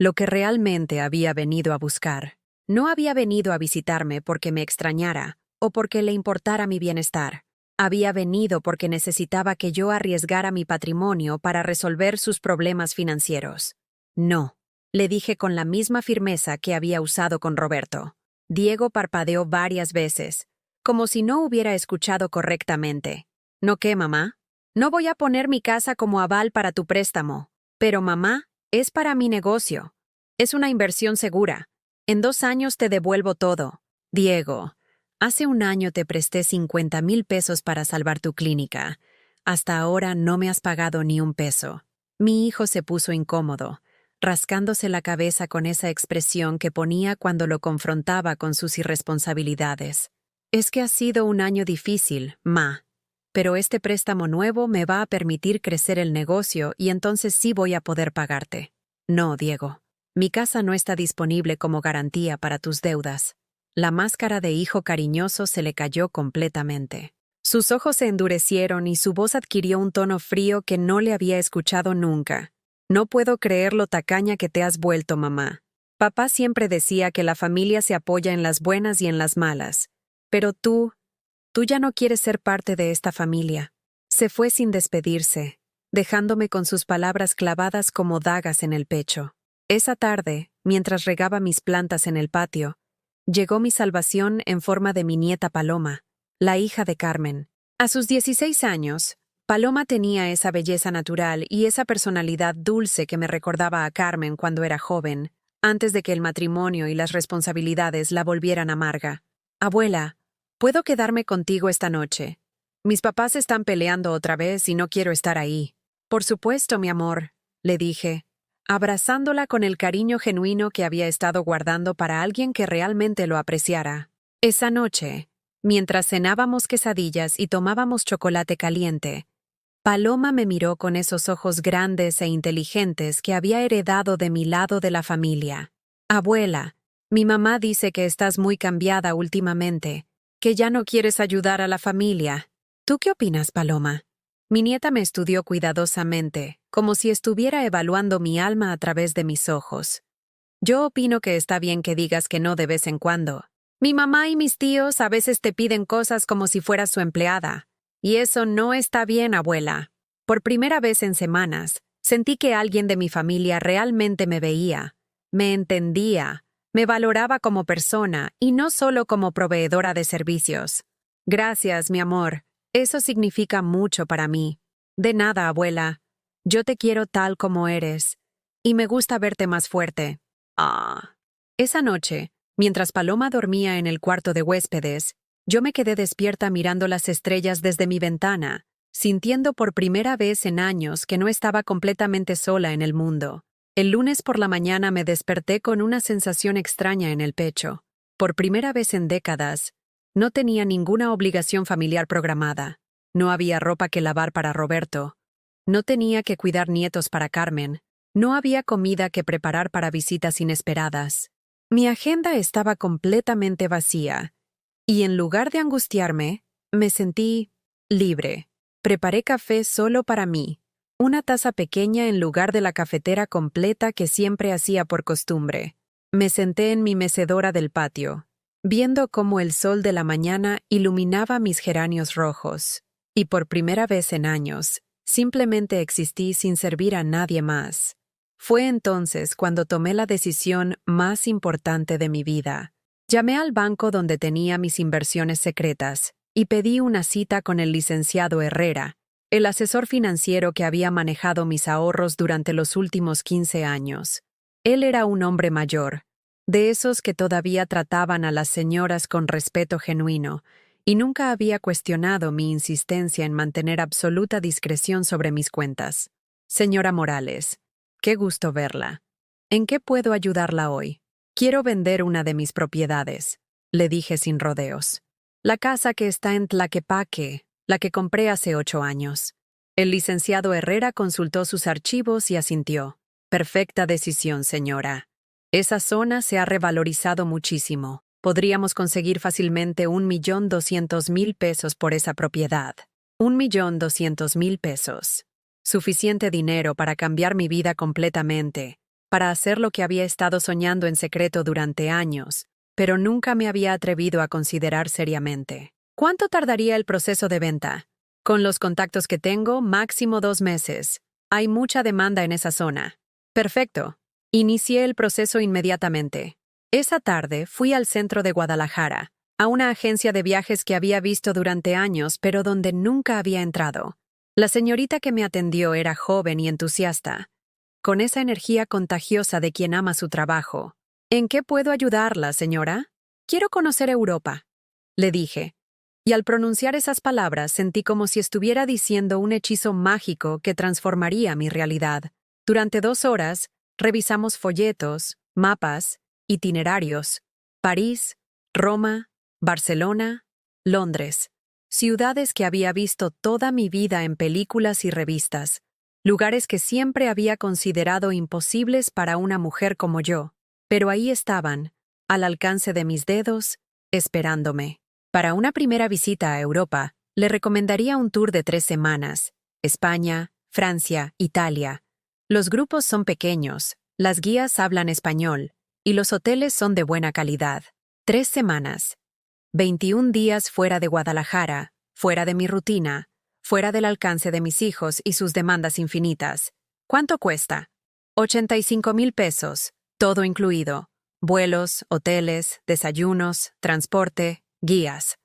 Lo que realmente había venido a buscar. No había venido a visitarme porque me extrañara o porque le importara mi bienestar. Había venido porque necesitaba que yo arriesgara mi patrimonio para resolver sus problemas financieros. No, le dije con la misma firmeza que había usado con Roberto. Diego parpadeó varias veces, como si no hubiera escuchado correctamente. ¿No qué, mamá? No voy a poner mi casa como aval para tu préstamo. Pero, mamá, es para mi negocio. Es una inversión segura. En 2 años te devuelvo todo. Diego, hace 1 año te presté 50,000 pesos para salvar tu clínica. Hasta ahora no me has pagado ni un peso. Mi hijo se puso incómodo, rascándose la cabeza con esa expresión que ponía cuando lo confrontaba con sus irresponsabilidades. Es que ha sido un año difícil, ma. Pero este préstamo nuevo me va a permitir crecer el negocio y entonces sí voy a poder pagarte. No, Diego. Mi casa no está disponible como garantía para tus deudas. La máscara de hijo cariñoso se le cayó completamente. Sus ojos se endurecieron y su voz adquirió un tono frío que no le había escuchado nunca. No puedo creer lo tacaña que te has vuelto, mamá. Papá siempre decía que la familia se apoya en las buenas y en las malas. Pero tú ya no quieres ser parte de esta familia. Se fue sin despedirse, dejándome con sus palabras clavadas como dagas en el pecho. Esa tarde, mientras regaba mis plantas en el patio, llegó mi salvación en forma de mi nieta Paloma, la hija de Carmen. A sus 16 años, Paloma tenía esa belleza natural y esa personalidad dulce que me recordaba a Carmen cuando era joven, antes de que el matrimonio y las responsabilidades la volvieran amarga. Abuela, ¿puedo quedarme contigo esta noche? Mis papás están peleando otra vez y no quiero estar ahí. Por supuesto, mi amor, le dije, abrazándola con el cariño genuino que había estado guardando para alguien que realmente lo apreciara. Esa noche, mientras cenábamos quesadillas y tomábamos chocolate caliente, Paloma me miró con esos ojos grandes e inteligentes que había heredado de mi lado de la familia. Abuela, mi mamá dice que estás muy cambiada últimamente, que ya no quieres ayudar a la familia. ¿Tú qué opinas, Paloma? Mi nieta me estudió cuidadosamente, como si estuviera evaluando mi alma a través de mis ojos. Yo opino que está bien que digas que no de vez en cuando. Mi mamá y mis tíos a veces te piden cosas como si fueras su empleada. Y eso no está bien, abuela. Por primera vez en semanas, sentí que alguien de mi familia realmente me veía, me entendía, me valoraba como persona y no solo como proveedora de servicios. Gracias, mi amor. Eso significa mucho para mí. De nada, abuela. Yo te quiero tal como eres. Y me gusta verte más fuerte. Ah. Esa noche, mientras Paloma dormía en el cuarto de huéspedes, yo me quedé despierta mirando las estrellas desde mi ventana, sintiendo por primera vez en años que no estaba completamente sola en el mundo. El lunes por la mañana me desperté con una sensación extraña en el pecho. Por primera vez en décadas, no tenía ninguna obligación familiar programada. No había ropa que lavar para Roberto. No tenía que cuidar nietos para Carmen. No había comida que preparar para visitas inesperadas. Mi agenda estaba completamente vacía. Y en lugar de angustiarme, me sentí libre. Preparé café solo para mí. Una taza pequeña en lugar de la cafetera completa que siempre hacía por costumbre. Me senté en mi mecedora del patio, viendo cómo el sol de la mañana iluminaba mis geranios rojos. Y por primera vez en años, Simplemente existí sin servir a nadie más. Fue entonces cuando tomé la decisión más importante de mi vida. Llamé al banco donde tenía mis inversiones secretas y pedí una cita con el licenciado Herrera, el asesor financiero que había manejado mis ahorros durante los últimos 15 años. Él era un hombre mayor, de esos que todavía trataban a las señoras con respeto genuino, y nunca había cuestionado mi insistencia en mantener absoluta discreción sobre mis cuentas. Señora Morales, qué gusto verla. ¿En qué puedo ayudarla hoy? Quiero vender una de mis propiedades, le dije sin rodeos. La casa que está en Tlaquepaque, la que compré hace 8 años. El licenciado Herrera consultó sus archivos y asintió. Perfecta decisión, señora. Esa zona se ha revalorizado muchísimo. Podríamos conseguir fácilmente 1.200.000 pesos por esa propiedad. 1.200.000 pesos. Suficiente dinero para cambiar mi vida completamente, para hacer lo que había estado soñando en secreto durante años, pero nunca me había atrevido a considerar seriamente. ¿Cuánto tardaría el proceso de venta? Con los contactos que tengo, máximo 2 meses. Hay mucha demanda en esa zona. Perfecto. Inicié el proceso inmediatamente. Esa tarde fui al centro de Guadalajara, a una agencia de viajes que había visto durante años, pero donde nunca había entrado. La señorita que me atendió era joven y entusiasta, con esa energía contagiosa de quien ama su trabajo. ¿En qué puedo ayudarla, señora? Quiero conocer Europa, le dije, y al pronunciar esas palabras sentí como si estuviera diciendo un hechizo mágico que transformaría mi realidad. Durante 2 horas, revisamos folletos, mapas, itinerarios, París, Roma, Barcelona, Londres, ciudades que había visto toda mi vida en películas y revistas, lugares que siempre había considerado imposibles para una mujer como yo, pero ahí estaban, al alcance de mis dedos, esperándome. Para una primera visita a Europa, le recomendaría un tour de 3 semanas, España, Francia, Italia. Los grupos son pequeños, las guías hablan español, y los hoteles son de buena calidad. 3 semanas. 21 días fuera de Guadalajara, fuera de mi rutina, fuera del alcance de mis hijos y sus demandas infinitas. ¿Cuánto cuesta? 85.000 pesos, todo incluido. Vuelos, hoteles, desayunos, transporte, guías.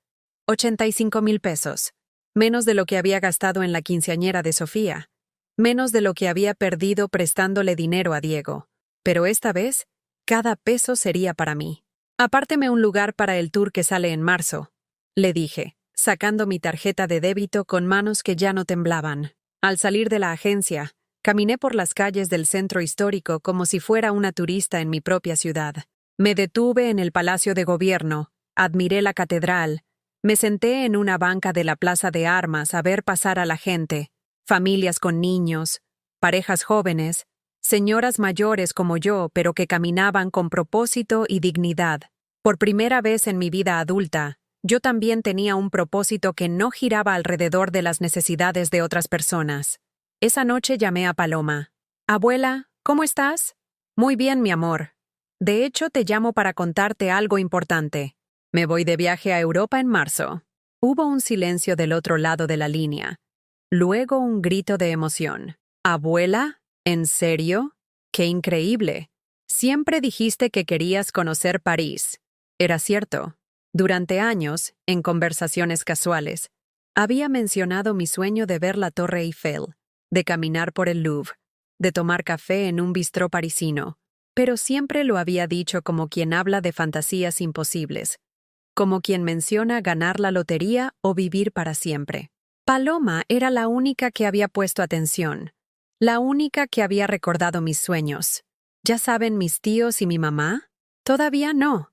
85.000 pesos. Menos de lo que había gastado en la quinceañera de Sofía. Menos de lo que había perdido prestándole dinero a Diego. Pero esta vez, cada peso sería para mí. Apárteme un lugar para el tour que sale en marzo, le dije, sacando mi tarjeta de débito con manos que ya no temblaban. Al salir de la agencia, caminé por las calles del centro histórico como si fuera una turista en mi propia ciudad. Me detuve en el Palacio de Gobierno, admiré la catedral, me senté en una banca de la Plaza de Armas a ver pasar a la gente, familias con niños, parejas jóvenes, señoras mayores como yo, pero que caminaban con propósito y dignidad. Por primera vez en mi vida adulta, yo también tenía un propósito que no giraba alrededor de las necesidades de otras personas. Esa noche llamé a Paloma. Abuela, ¿cómo estás? Muy bien, mi amor. De hecho, te llamo para contarte algo importante. Me voy de viaje a Europa en marzo. Hubo un silencio del otro lado de la línea. Luego un grito de emoción. ¿Abuela? ¿En serio? ¡Qué increíble! Siempre dijiste que querías conocer París. Era cierto. Durante años, en conversaciones casuales, había mencionado mi sueño de ver la Torre Eiffel, de caminar por el Louvre, de tomar café en un bistró parisino, pero siempre lo había dicho como quien habla de fantasías imposibles, como quien menciona ganar la lotería o vivir para siempre. Paloma era la única que había puesto atención, la única que había recordado mis sueños. ¿Ya saben mis tíos y mi mamá? Todavía no.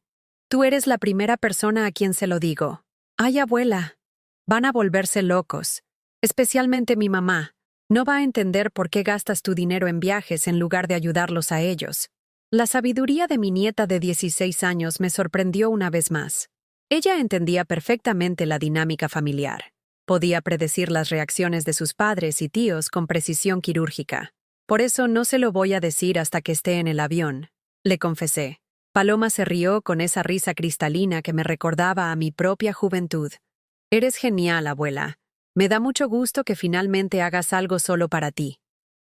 Tú eres la primera persona a quien se lo digo. Ay, abuela, van a volverse locos. Especialmente mi mamá. No va a entender por qué gastas tu dinero en viajes en lugar de ayudarlos a ellos. La sabiduría de mi nieta de 16 años me sorprendió una vez más. Ella entendía perfectamente la dinámica familiar. Podía predecir las reacciones de sus padres y tíos con precisión quirúrgica. Por eso no se lo voy a decir hasta que esté en el avión, le confesé. Paloma se rió con esa risa cristalina que me recordaba a mi propia juventud. Eres genial, abuela. Me da mucho gusto que finalmente hagas algo solo para ti.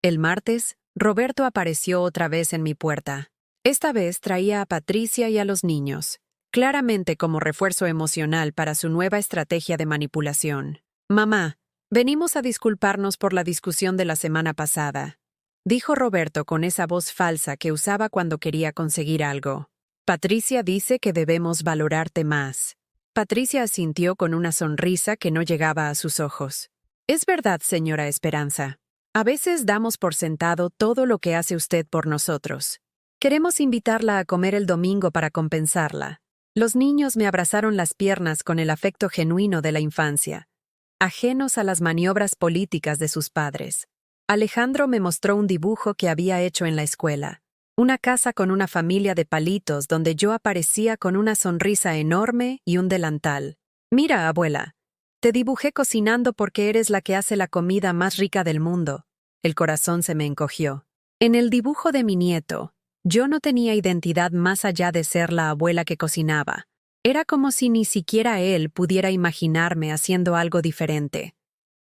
El martes, Roberto apareció otra vez en mi puerta. Esta vez traía a Patricia y a los niños, claramente como refuerzo emocional para su nueva estrategia de manipulación. Mamá, venimos a disculparnos por la discusión de la semana pasada, dijo Roberto con esa voz falsa que usaba cuando quería conseguir algo. Patricia dice que debemos valorarte más. Patricia asintió con una sonrisa que no llegaba a sus ojos. Es verdad, señora Esperanza. A veces damos por sentado todo lo que hace usted por nosotros. Queremos invitarla a comer el domingo para compensarla. Los niños me abrazaron las piernas con el afecto genuino de la infancia, ajenos a las maniobras políticas de sus padres. Alejandro me mostró un dibujo que había hecho en la escuela. Una casa con una familia de palitos donde yo aparecía con una sonrisa enorme y un delantal. Mira, abuela, te dibujé cocinando porque eres la que hace la comida más rica del mundo. El corazón se me encogió. En el dibujo de mi nieto, yo no tenía identidad más allá de ser la abuela que cocinaba. Era como si ni siquiera él pudiera imaginarme haciendo algo diferente.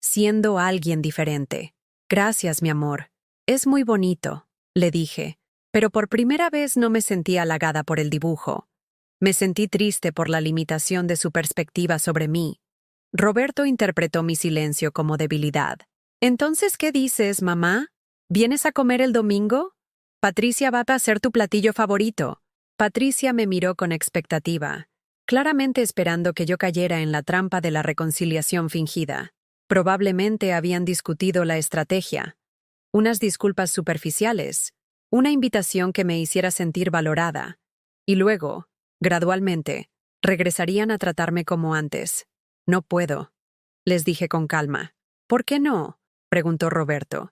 Siendo alguien diferente. Gracias, mi amor. Es muy bonito, le dije, pero por primera vez no me sentí halagada por el dibujo. Me sentí triste por la limitación de su perspectiva sobre mí. Roberto interpretó mi silencio como debilidad. Entonces, ¿qué dices, mamá? ¿Vienes a comer el domingo? Patricia va a ser tu platillo favorito. Patricia me miró con expectativa, claramente esperando que yo cayera en la trampa de la reconciliación fingida. Probablemente habían discutido la estrategia. Unas disculpas superficiales, una invitación que me hiciera sentir valorada. Y luego, gradualmente, regresarían a tratarme como antes. No puedo, les dije con calma. ¿Por qué no?, preguntó Roberto.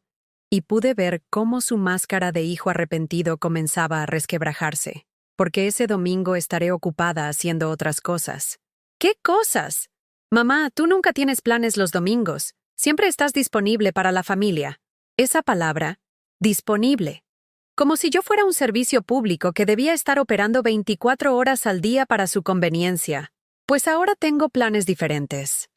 Y pude ver cómo su máscara de hijo arrepentido comenzaba a resquebrajarse. Porque ese domingo estaré ocupada haciendo otras cosas. ¿Qué cosas? Mamá, tú nunca tienes planes los domingos. Siempre estás disponible para la familia. Esa palabra, disponible. Como si yo fuera un servicio público que debía estar operando 24 horas al día para su conveniencia. Pues ahora tengo planes diferentes.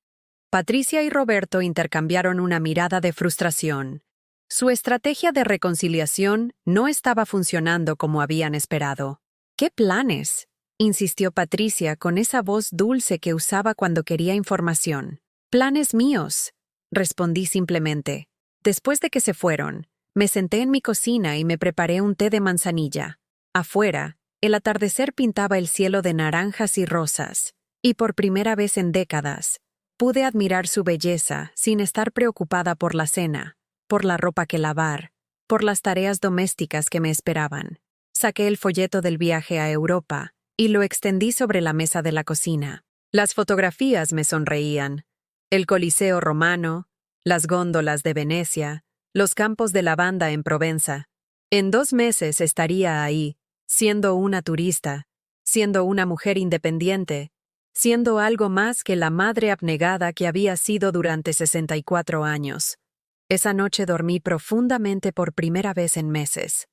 Patricia y Roberto intercambiaron una mirada de frustración. Su estrategia de reconciliación no estaba funcionando como habían esperado. ¿Qué planes?, insistió Patricia con esa voz dulce que usaba cuando quería información. Planes míos, respondí simplemente. Después de que se fueron, me senté en mi cocina y me preparé un té de manzanilla. Afuera, el atardecer pintaba el cielo de naranjas y rosas, y por primera vez en décadas, pude admirar su belleza sin estar preocupada por la cena, por la ropa que lavar, por las tareas domésticas que me esperaban. Saqué el folleto del viaje a Europa y lo extendí sobre la mesa de la cocina. Las fotografías me sonreían. El Coliseo romano, las góndolas de Venecia, los campos de lavanda en Provenza. En 2 meses estaría ahí, siendo una turista, siendo una mujer independiente, siendo algo más que la madre abnegada que había sido durante 64 años. Esa noche dormí profundamente por primera vez en meses.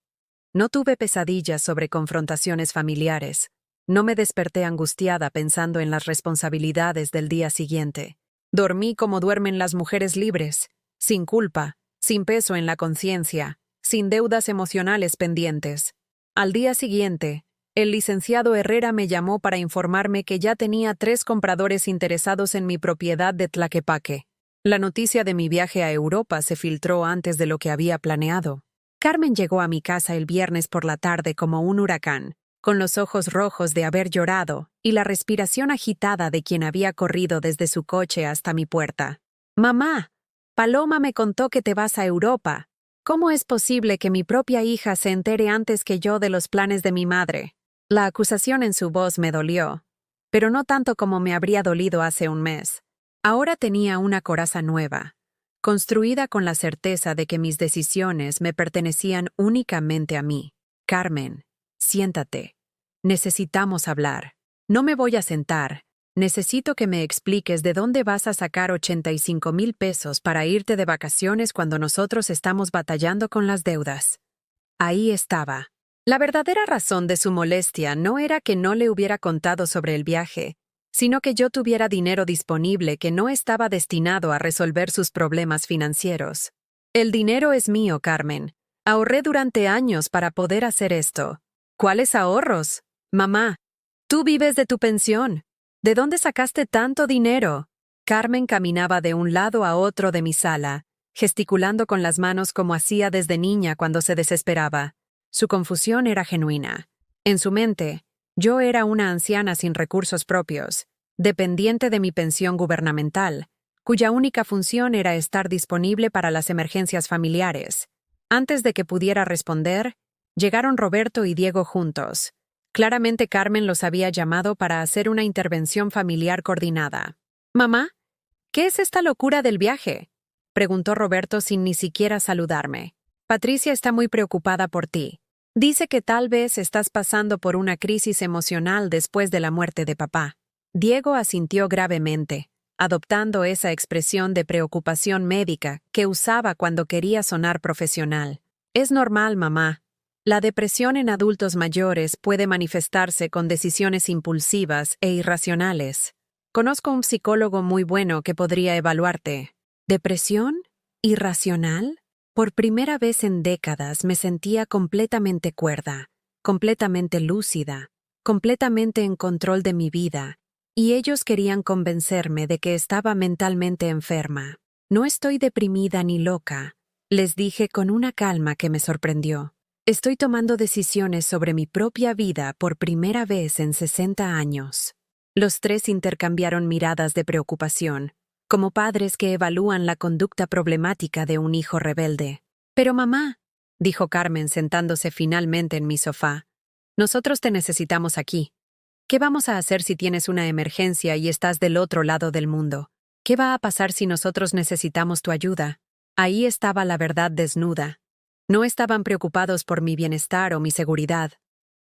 No tuve pesadillas sobre confrontaciones familiares. No me desperté angustiada pensando en las responsabilidades del día siguiente. Dormí como duermen las mujeres libres, sin culpa, sin peso en la conciencia, sin deudas emocionales pendientes. Al día siguiente, el licenciado Herrera me llamó para informarme que ya tenía 3 compradores interesados en mi propiedad de Tlaquepaque. La noticia de mi viaje a Europa se filtró antes de lo que había planeado. Carmen llegó a mi casa el viernes por la tarde como un huracán, con los ojos rojos de haber llorado y la respiración agitada de quien había corrido desde su coche hasta mi puerta. «Mamá, Paloma me contó que te vas a Europa. ¿Cómo es posible que mi propia hija se entere antes que yo de los planes de mi madre?» La acusación en su voz me dolió, pero no tanto como me habría dolido hace un mes. Ahora tenía una coraza nueva, construida con la certeza de que mis decisiones me pertenecían únicamente a mí. «Carmen, siéntate. Necesitamos hablar. No me voy a sentar. Necesito que me expliques de dónde vas a sacar 85,000 pesos para irte de vacaciones cuando nosotros estamos batallando con las deudas». Ahí estaba. La verdadera razón de su molestia no era que no le hubiera contado sobre el viaje, sino que yo tuviera dinero disponible que no estaba destinado a resolver sus problemas financieros. El dinero es mío, Carmen. Ahorré durante años para poder hacer esto. ¿Cuáles ahorros? Mamá, tú vives de tu pensión. ¿De dónde sacaste tanto dinero? Carmen caminaba de un lado a otro de mi sala, gesticulando con las manos como hacía desde niña cuando se desesperaba. Su confusión era genuina. En su mente, yo era una anciana sin recursos propios, dependiente de mi pensión gubernamental, cuya única función era estar disponible para las emergencias familiares. Antes de que pudiera responder, llegaron Roberto y Diego juntos. Claramente Carmen los había llamado para hacer una intervención familiar coordinada. «Mamá, ¿qué es esta locura del viaje?», preguntó Roberto sin ni siquiera saludarme. «Patricia está muy preocupada por ti. Dice que tal vez estás pasando por una crisis emocional después de la muerte de papá». Diego asintió gravemente, adoptando esa expresión de preocupación médica que usaba cuando quería sonar profesional. «Es normal, mamá. La depresión en adultos mayores puede manifestarse con decisiones impulsivas e irracionales. Conozco un psicólogo muy bueno que podría evaluarte». ¿Depresión? ¿Irracional? Por primera vez en décadas me sentía completamente cuerda, completamente lúcida, completamente en control de mi vida, y ellos querían convencerme de que estaba mentalmente enferma. «No estoy deprimida ni loca», les dije con una calma que me sorprendió. «Estoy tomando decisiones sobre mi propia vida por primera vez en 60 años». Los tres intercambiaron miradas de preocupación, como padres que evalúan la conducta problemática de un hijo rebelde. «Pero mamá», dijo Carmen sentándose finalmente en mi sofá, «nosotros te necesitamos aquí. ¿Qué vamos a hacer si tienes una emergencia y estás del otro lado del mundo? ¿Qué va a pasar si nosotros necesitamos tu ayuda?» Ahí estaba la verdad desnuda. No estaban preocupados por mi bienestar o mi seguridad.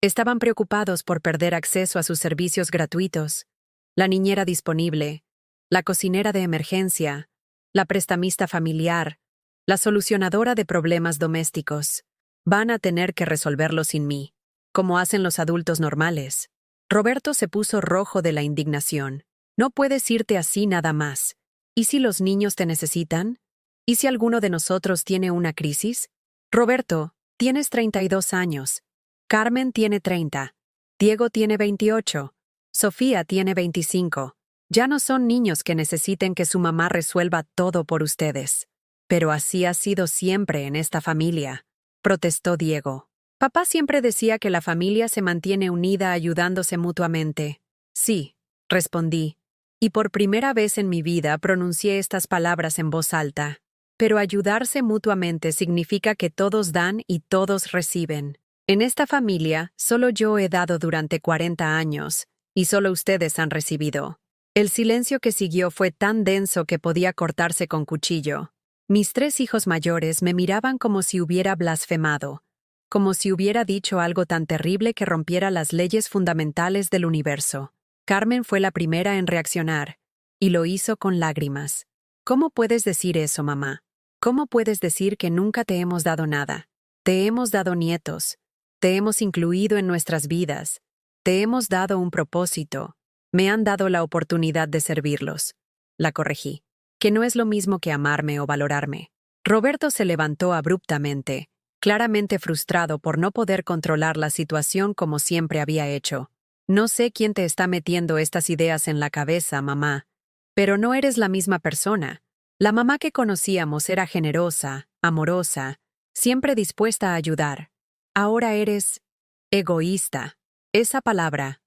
Estaban preocupados por perder acceso a sus servicios gratuitos, la niñera disponible, la cocinera de emergencia, la prestamista familiar, la solucionadora de problemas domésticos. Van a tener que resolverlo sin mí, como hacen los adultos normales. Roberto se puso rojo de la indignación. «No puedes irte así nada más. ¿Y si los niños te necesitan? ¿Y si alguno de nosotros tiene una crisis? Roberto, tienes 32 años. Carmen tiene 30. Diego tiene 28. Sofía tiene 25. Ya no son niños que necesiten que su mamá resuelva todo por ustedes». «Pero así ha sido siempre en esta familia», protestó Diego. «Papá siempre decía que la familia se mantiene unida ayudándose mutuamente». «Sí», respondí, y por primera vez en mi vida pronuncié estas palabras en voz alta. «Pero ayudarse mutuamente significa que todos dan y todos reciben. En esta familia, solo yo he dado durante 40 años, y solo ustedes han recibido». El silencio que siguió fue tan denso que podía cortarse con cuchillo. Mis tres hijos mayores me miraban como si hubiera blasfemado, como si hubiera dicho algo tan terrible que rompiera las leyes fundamentales del universo. Carmen fue la primera en reaccionar, y lo hizo con lágrimas. «¿Cómo puedes decir eso, mamá? ¿Cómo puedes decir que nunca te hemos dado nada? Te hemos dado nietos, te hemos incluido en nuestras vidas, te hemos dado un propósito, me han dado la oportunidad de servirlos». La corregí, que no es lo mismo que amarme o valorarme. Roberto se levantó abruptamente, claramente frustrado por no poder controlar la situación como siempre había hecho. «No sé quién te está metiendo estas ideas en la cabeza, mamá, pero no eres la misma persona. La mamá que conocíamos era generosa, amorosa, siempre dispuesta a ayudar. Ahora eres egoísta». Esa palabra,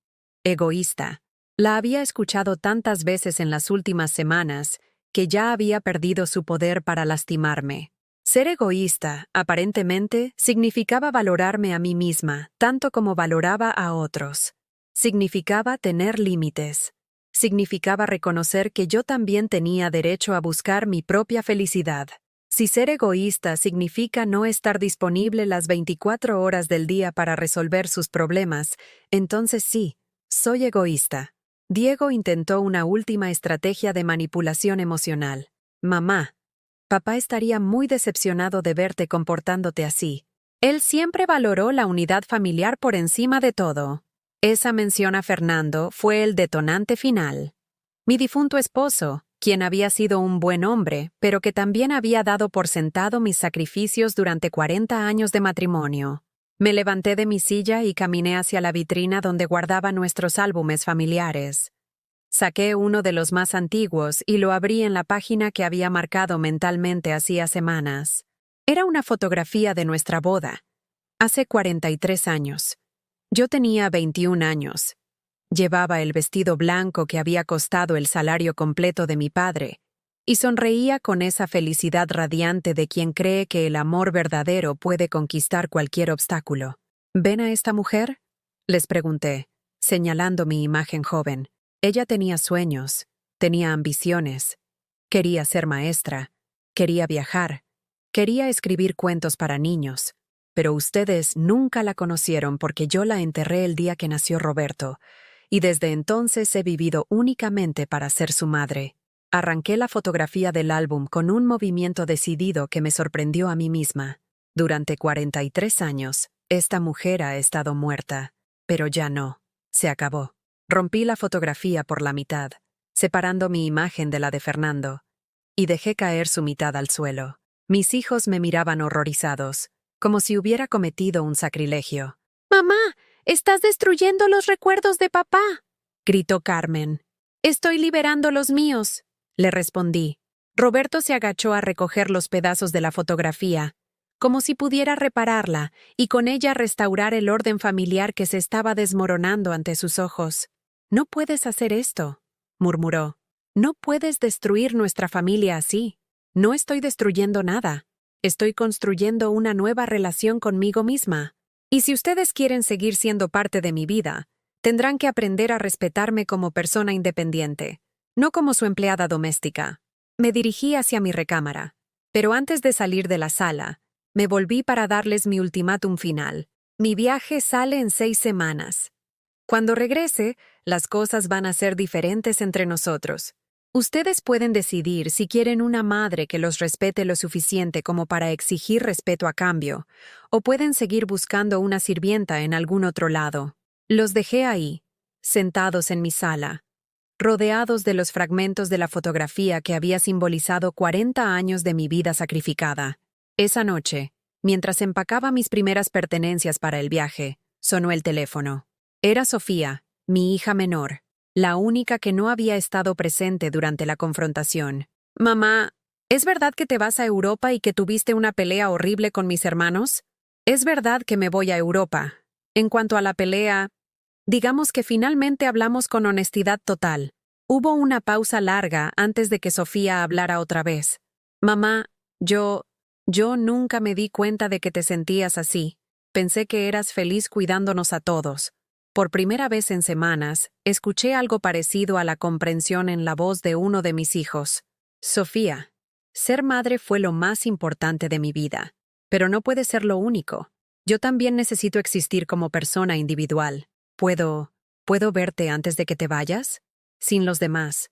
egoísta, la había escuchado tantas veces en las últimas semanas que ya había perdido su poder para lastimarme. Ser egoísta, aparentemente, significaba valorarme a mí misma, tanto como valoraba a otros. Significaba tener límites. Significaba reconocer que yo también tenía derecho a buscar mi propia felicidad. Si ser egoísta significa no estar disponible las 24 horas del día para resolver sus problemas, entonces sí, soy egoísta. Diego intentó una última estrategia de manipulación emocional. «Mamá, papá estaría muy decepcionado de verte comportándote así. Él siempre valoró la unidad familiar por encima de todo». Esa mención a Fernando fue el detonante final. Mi difunto esposo, quien había sido un buen hombre, pero que también había dado por sentado mis sacrificios durante 40 años de matrimonio. Me levanté de mi silla y caminé hacia la vitrina donde guardaba nuestros álbumes familiares. Saqué uno de los más antiguos y lo abrí en la página que había marcado mentalmente hacía semanas. Era una fotografía de nuestra boda, hace 43 años. Yo tenía 21 años. Llevaba el vestido blanco que había costado el salario completo de mi padre, y sonreía con esa felicidad radiante de quien cree que el amor verdadero puede conquistar cualquier obstáculo. ¿Ven a esta mujer?, les pregunté, señalando mi imagen joven. Ella tenía sueños, tenía ambiciones. Quería ser maestra, quería viajar, quería escribir cuentos para niños. Pero ustedes nunca la conocieron porque yo la enterré el día que nació Roberto, y desde entonces he vivido únicamente para ser su madre. Arranqué la fotografía del álbum con un movimiento decidido que me sorprendió a mí misma. Durante 43 años, esta mujer ha estado muerta. Pero ya no. Se acabó. Rompí la fotografía por la mitad, separando mi imagen de la de Fernando, y dejé caer su mitad al suelo. Mis hijos me miraban horrorizados, como si hubiera cometido un sacrilegio. «¡Mamá! ¡Estás destruyendo los recuerdos de papá!», gritó Carmen. «Estoy liberando los míos», le respondí. Roberto se agachó a recoger los pedazos de la fotografía, como si pudiera repararla y con ella restaurar el orden familiar que se estaba desmoronando ante sus ojos. «No puedes hacer esto», murmuró. «No puedes destruir nuestra familia así. No estoy destruyendo nada. Estoy construyendo una nueva relación conmigo misma. Y si ustedes quieren seguir siendo parte de mi vida, tendrán que aprender a respetarme como persona independiente, no como su empleada doméstica». Me dirigí hacia mi recámara, pero antes de salir de la sala, me volví para darles mi ultimátum final. Mi viaje sale en 6 semanas. Cuando regrese, las cosas van a ser diferentes entre nosotros. Ustedes pueden decidir si quieren una madre que los respete lo suficiente como para exigir respeto a cambio, o pueden seguir buscando una sirvienta en algún otro lado. Los dejé ahí, sentados en mi sala, rodeados de los fragmentos de la fotografía que había simbolizado 40 años de mi vida sacrificada. Esa noche, mientras empacaba mis primeras pertenencias para el viaje, sonó el teléfono. Era Sofía, mi hija menor, la única que no había estado presente durante la confrontación. «Mamá, ¿es verdad que te vas a Europa y que tuviste una pelea horrible con mis hermanos?» «Es verdad que me voy a Europa. En cuanto a la pelea, digamos que finalmente hablamos con honestidad total». Hubo una pausa larga antes de que Sofía hablara otra vez. «Mamá, yo nunca me di cuenta de que te sentías así. Pensé que eras feliz cuidándonos a todos». Por primera vez en semanas, escuché algo parecido a la comprensión en la voz de uno de mis hijos. «Sofía, ser madre fue lo más importante de mi vida, pero no puede ser lo único. Yo también necesito existir como persona individual. ¿Puedo verte antes de que te vayas? Sin los demás.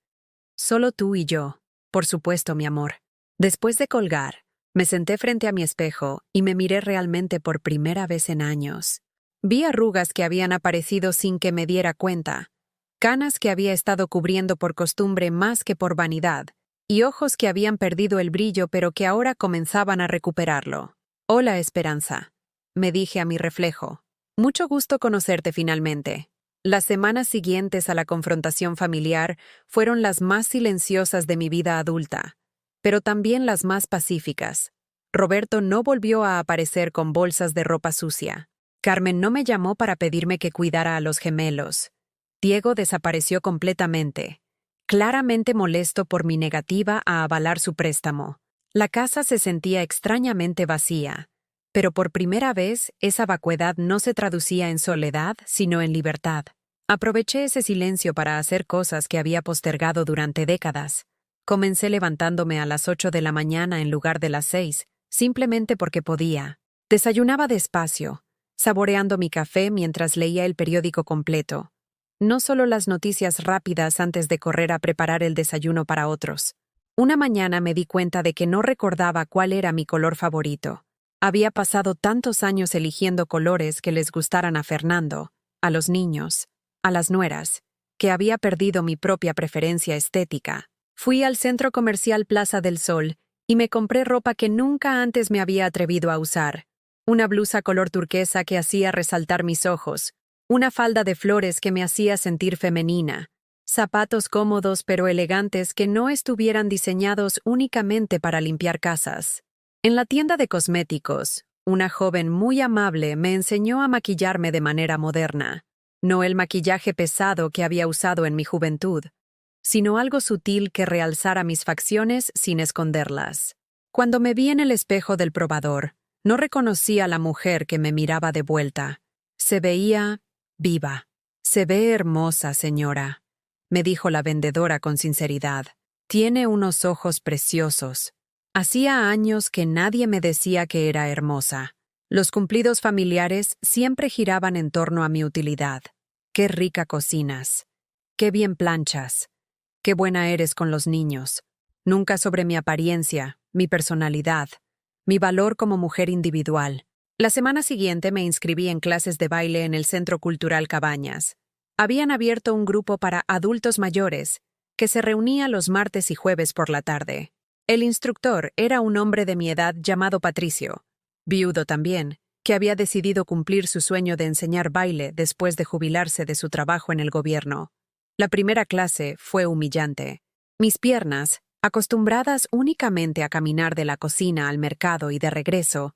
Solo tú y yo. Por supuesto, mi amor». Después de colgar, me senté frente a mi espejo y me miré realmente por primera vez en años. Vi arrugas que habían aparecido sin que me diera cuenta, canas que había estado cubriendo por costumbre más que por vanidad, y ojos que habían perdido el brillo pero que ahora comenzaban a recuperarlo. «Hola, Esperanza», me dije a mi reflejo. «Mucho gusto conocerte finalmente». Las semanas siguientes a la confrontación familiar fueron las más silenciosas de mi vida adulta, pero también las más pacíficas. Roberto no volvió a aparecer con bolsas de ropa sucia. Carmen no me llamó para pedirme que cuidara a los gemelos. Diego desapareció completamente, claramente molesto por mi negativa a avalar su préstamo. La casa se sentía extrañamente vacía, pero por primera vez esa vacuidad no se traducía en soledad, sino en libertad. Aproveché ese silencio para hacer cosas que había postergado durante décadas. Comencé levantándome a las 8 de la mañana en lugar de las 6, simplemente porque podía. Desayunaba despacio, saboreando mi café mientras leía el periódico completo. No solo las noticias rápidas antes de correr a preparar el desayuno para otros. Una mañana me di cuenta de que no recordaba cuál era mi color favorito. Había pasado tantos años eligiendo colores que les gustaran a Fernando, a los niños, a las nueras, que había perdido mi propia preferencia estética. Fui al centro comercial Plaza del Sol y me compré ropa que nunca antes me había atrevido a usar. Una blusa color turquesa que hacía resaltar mis ojos, una falda de flores que me hacía sentir femenina, zapatos cómodos pero elegantes que no estuvieran diseñados únicamente para limpiar casas. En la tienda de cosméticos, una joven muy amable me enseñó a maquillarme de manera moderna. No el maquillaje pesado que había usado en mi juventud, sino algo sutil que realzara mis facciones sin esconderlas. Cuando me vi en el espejo del probador, no reconocí a la mujer que me miraba de vuelta. Se veía viva. «Se ve hermosa, señora», me dijo la vendedora con sinceridad. «Tiene unos ojos preciosos». Hacía años que nadie me decía que era hermosa. Los cumplidos familiares siempre giraban en torno a mi utilidad. «Qué rica cocinas. Qué bien planchas. Qué buena eres con los niños». Nunca sobre mi apariencia, mi personalidad, mi valor como mujer individual. La semana siguiente me inscribí en clases de baile en el Centro Cultural Cabañas. Habían abierto un grupo para adultos mayores, que se reunía los martes y jueves por la tarde. El instructor era un hombre de mi edad llamado Patricio, viudo también, que había decidido cumplir su sueño de enseñar baile después de jubilarse de su trabajo en el gobierno. La primera clase fue humillante. Mis piernas, acostumbradas únicamente a caminar de la cocina al mercado y de regreso,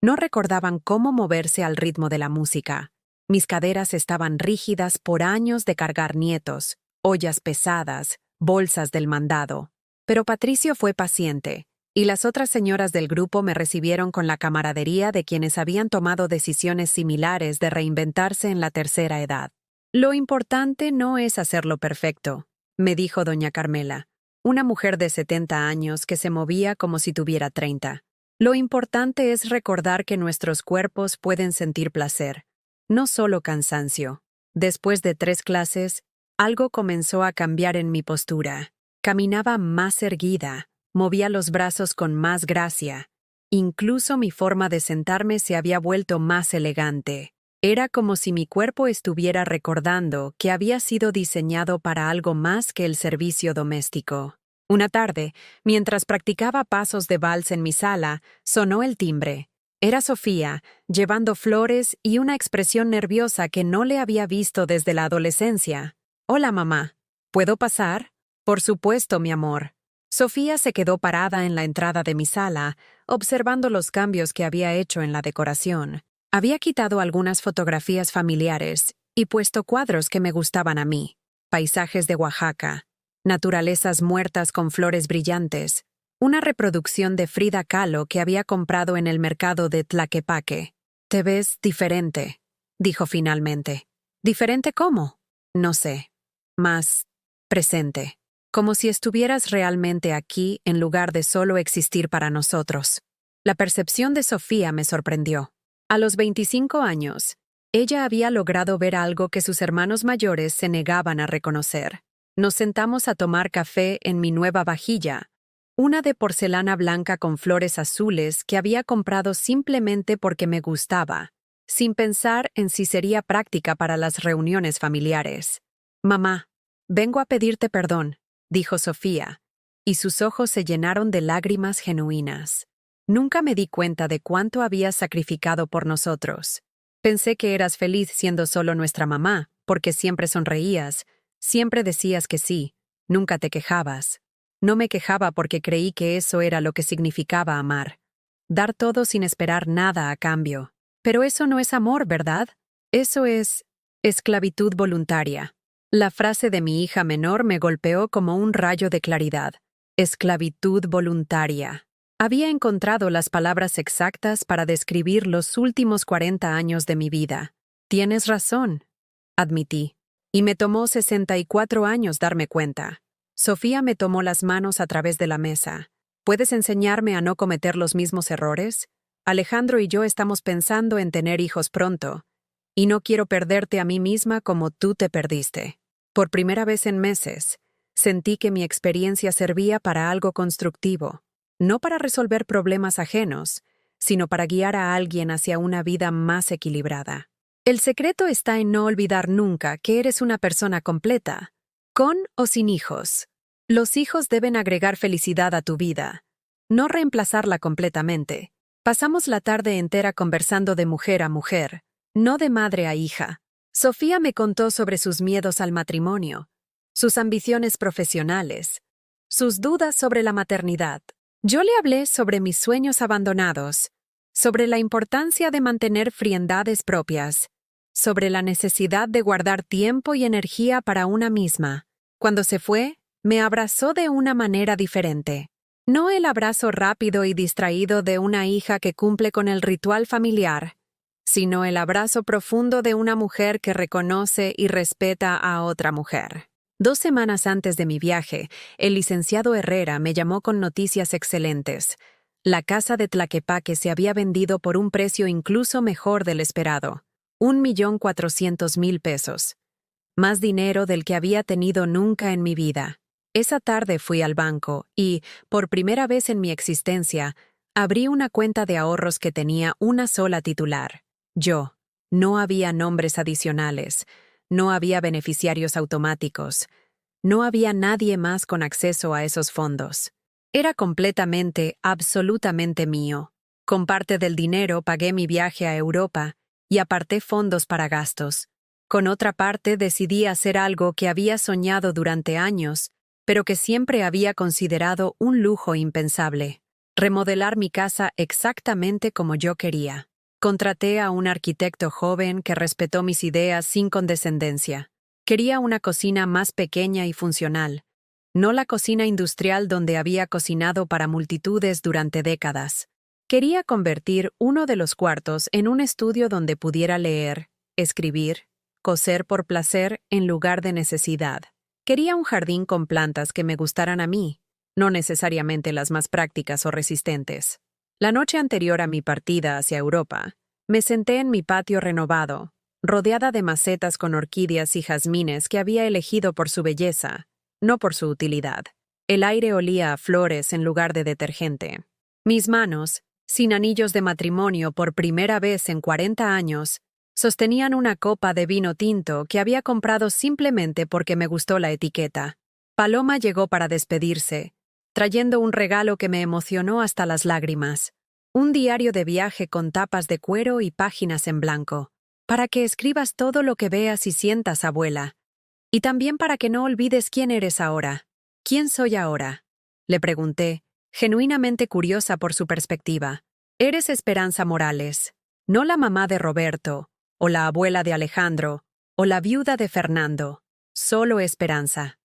no recordaban cómo moverse al ritmo de la música. Mis caderas estaban rígidas por años de cargar nietos, ollas pesadas, bolsas del mandado. Pero Patricio fue paciente, y las otras señoras del grupo me recibieron con la camaradería de quienes habían tomado decisiones similares de reinventarse en la tercera edad. «Lo importante no es hacerlo perfecto», me dijo doña Carmela, una mujer de 70 años que se movía como si tuviera 30. «Lo importante es recordar que nuestros cuerpos pueden sentir placer, no solo cansancio». Después de 3 clases, algo comenzó a cambiar en mi postura. Caminaba más erguida, movía los brazos con más gracia. Incluso mi forma de sentarme se había vuelto más elegante. Era como si mi cuerpo estuviera recordando que había sido diseñado para algo más que el servicio doméstico. Una tarde, mientras practicaba pasos de vals en mi sala, sonó el timbre. Era Sofía, llevando flores y una expresión nerviosa que no le había visto desde la adolescencia. «Hola, mamá. ¿Puedo pasar?» «Por supuesto, mi amor». Sofía se quedó parada en la entrada de mi sala, observando los cambios que había hecho en la decoración. Había quitado algunas fotografías familiares y puesto cuadros que me gustaban a mí. Paisajes de Oaxaca, naturalezas muertas con flores brillantes, una reproducción de Frida Kahlo que había comprado en el mercado de Tlaquepaque. «Te ves diferente», dijo finalmente. «¿Diferente cómo?» «No sé. Más presente. Como si estuvieras realmente aquí en lugar de solo existir para nosotros». La percepción de Sofía me sorprendió. A los 25 años, ella había logrado ver algo que sus hermanos mayores se negaban a reconocer. Nos sentamos a tomar café en mi nueva vajilla, una de porcelana blanca con flores azules que había comprado simplemente porque me gustaba, sin pensar en si sería práctica para las reuniones familiares. «Mamá, vengo a pedirte perdón», dijo Sofía, y sus ojos se llenaron de lágrimas genuinas. «Nunca me di cuenta de cuánto habías sacrificado por nosotros. Pensé que eras feliz siendo solo nuestra mamá, porque siempre sonreías, siempre decías que sí, nunca te quejabas. No me quejaba porque creí que eso era lo que significaba amar. Dar todo sin esperar nada a cambio. Pero eso no es amor, ¿verdad? Eso es esclavitud voluntaria». La frase de mi hija menor me golpeó como un rayo de claridad. Esclavitud voluntaria. Había encontrado las palabras exactas para describir los últimos 40 años de mi vida. «Tienes razón», admití. Y me tomó 64 años darme cuenta. Sofía me tomó las manos a través de la mesa. «¿Puedes enseñarme a no cometer los mismos errores? Alejandro y yo estamos pensando en tener hijos pronto, y no quiero perderte a mí misma como tú te perdiste». Por primera vez en meses, sentí que mi experiencia servía para algo constructivo, no para resolver problemas ajenos, sino para guiar a alguien hacia una vida más equilibrada. El secreto está en no olvidar nunca que eres una persona completa, con o sin hijos. Los hijos deben agregar felicidad a tu vida, no reemplazarla completamente. Pasamos la tarde entera conversando de mujer a mujer, no de madre a hija. Sofía me contó sobre sus miedos al matrimonio, sus ambiciones profesionales, sus dudas sobre la maternidad. Yo le hablé sobre mis sueños abandonados, sobre la importancia de mantener frialdades propias, sobre la necesidad de guardar tiempo y energía para una misma. Cuando se fue, me abrazó de una manera diferente. No el abrazo rápido y distraído de una hija que cumple con el ritual familiar, sino el abrazo profundo de una mujer que reconoce y respeta a otra mujer. 2 semanas antes de mi viaje, el licenciado Herrera me llamó con noticias excelentes. La casa de Tlaquepaque se había vendido por un precio incluso mejor del esperado, 1.400.000 pesos. Más dinero del que había tenido nunca en mi vida. Esa tarde fui al banco y, por primera vez en mi existencia, abrí una cuenta de ahorros que tenía una sola titular. Yo. No había nombres adicionales. No había beneficiarios automáticos. No había nadie más con acceso a esos fondos. Era completamente, absolutamente mío. Con parte del dinero pagué mi viaje a Europa y aparté fondos para gastos. Con otra parte decidí hacer algo que había soñado durante años, pero que siempre había considerado un lujo impensable: remodelar mi casa exactamente como yo quería. Contraté a un arquitecto joven que respetó mis ideas sin condescendencia. Quería una cocina más pequeña y funcional, no la cocina industrial donde había cocinado para multitudes durante décadas. Quería convertir uno de los cuartos en un estudio donde pudiera leer, escribir, coser por placer en lugar de necesidad. Quería un jardín con plantas que me gustaran a mí, no necesariamente las más prácticas o resistentes. La noche anterior a mi partida hacia Europa, me senté en mi patio renovado, rodeada de macetas con orquídeas y jazmines que había elegido por su belleza, no por su utilidad. El aire olía a flores en lugar de detergente. Mis manos, sin anillos de matrimonio por primera vez en 40 años, sostenían una copa de vino tinto que había comprado simplemente porque me gustó la etiqueta. Paloma llegó para despedirse, trayendo un regalo que me emocionó hasta las lágrimas. Un diario de viaje con tapas de cuero y páginas en blanco, para que escribas todo lo que veas y sientas, abuela. Y también para que no olvides quién eres ahora. ¿Quién soy ahora?, le pregunté, genuinamente curiosa por su perspectiva. Eres Esperanza Morales, no la mamá de Roberto, o la abuela de Alejandro, o la viuda de Fernando. Solo Esperanza.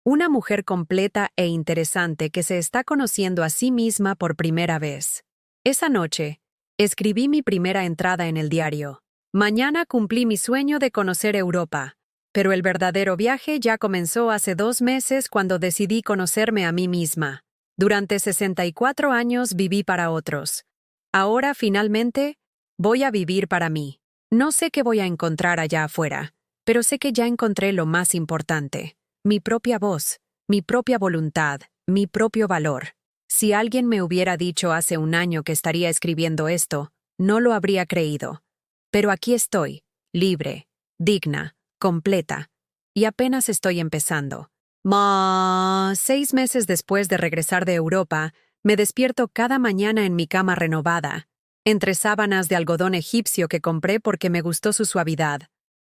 Una mujer completa e interesante que se está conociendo a sí misma por primera vez. Esa noche, escribí mi primera entrada en el diario. Mañana cumplí mi sueño de conocer Europa, pero el verdadero viaje ya comenzó hace 2 meses cuando decidí conocerme a mí misma. Durante 64 años viví para otros. Ahora, finalmente, voy a vivir para mí. No sé qué voy a encontrar allá afuera, pero sé que ya encontré lo más importante: mi propia voz, mi propia voluntad, mi propio valor. Si alguien me hubiera dicho hace 1 año que estaría escribiendo esto, no lo habría creído. Pero aquí estoy, libre, digna, completa, y apenas estoy empezando. 6 meses después de regresar de Europa, me despierto cada mañana en mi cama renovada, entre sábanas de algodón egipcio que compré porque me gustó su suavidad,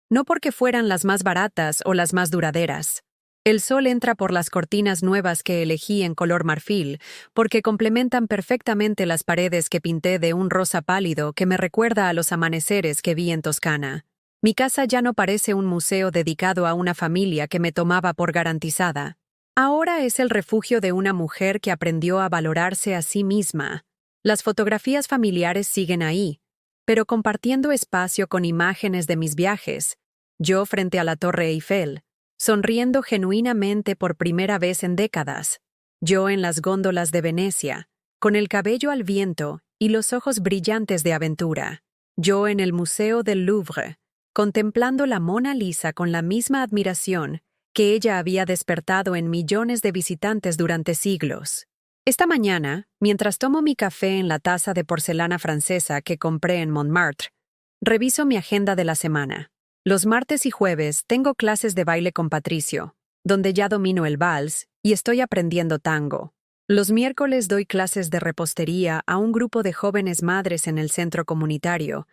no porque fueran las más baratas o las más duraderas. El sol entra por las cortinas nuevas que elegí en color marfil, porque complementan perfectamente las paredes que pinté de un rosa pálido que me recuerda a los amaneceres que vi en Toscana. Mi casa ya no parece un museo dedicado a una familia que me tomaba por garantizada. Ahora es el refugio de una mujer que aprendió a valorarse a sí misma. Las fotografías familiares siguen ahí, pero compartiendo espacio con imágenes de mis viajes, yo frente a la Torre Eiffel, sonriendo genuinamente por primera vez en décadas, yo en las góndolas de Venecia, con el cabello al viento y los ojos brillantes de aventura, yo en el Museo del Louvre, contemplando la Mona Lisa con la misma admiración que ella había despertado en millones de visitantes durante siglos. Esta mañana, mientras tomo mi café en la taza de porcelana francesa que compré en Montmartre, Reviso mi agenda de la semana. Los martes y jueves tengo clases de baile con Patricio, donde ya domino el vals y estoy aprendiendo tango. Los miércoles doy clases de repostería a un grupo de jóvenes madres en el centro comunitario,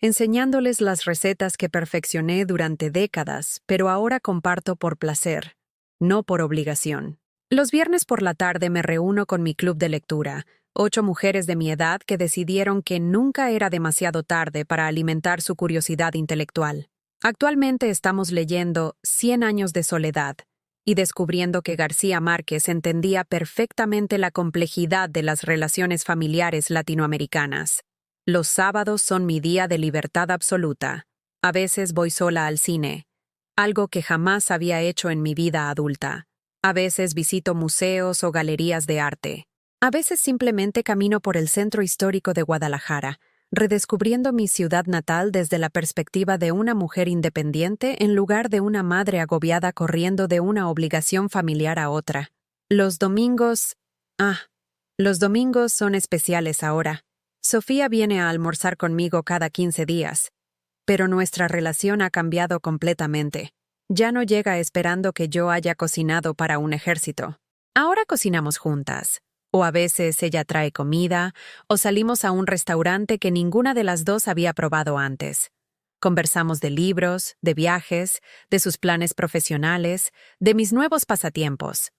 enseñándoles las recetas que perfeccioné durante décadas, pero ahora comparto por placer, no por obligación. Los viernes por la tarde me reúno con mi club de lectura, 8 mujeres de mi edad que decidieron que nunca era demasiado tarde para alimentar su curiosidad intelectual. Actualmente estamos leyendo 100 años de soledad y descubriendo que García Márquez entendía perfectamente la complejidad de las relaciones familiares latinoamericanas. Los sábados son mi día de libertad absoluta. A veces voy sola al cine, algo que jamás había hecho en mi vida adulta. A veces visito museos o galerías de arte. A veces simplemente camino por el centro histórico de Guadalajara, redescubriendo mi ciudad natal desde la perspectiva de una mujer independiente en lugar de una madre agobiada corriendo de una obligación familiar a otra. Los domingos son especiales ahora. Sofía viene a almorzar conmigo cada 15 días, pero nuestra relación ha cambiado completamente. Ya no llega esperando que yo haya cocinado para un ejército. Ahora cocinamos juntas. O a veces ella trae comida, o salimos a un restaurante que ninguna de las dos había probado antes. Conversamos de libros, de viajes, de sus planes profesionales, de mis nuevos pasatiempos.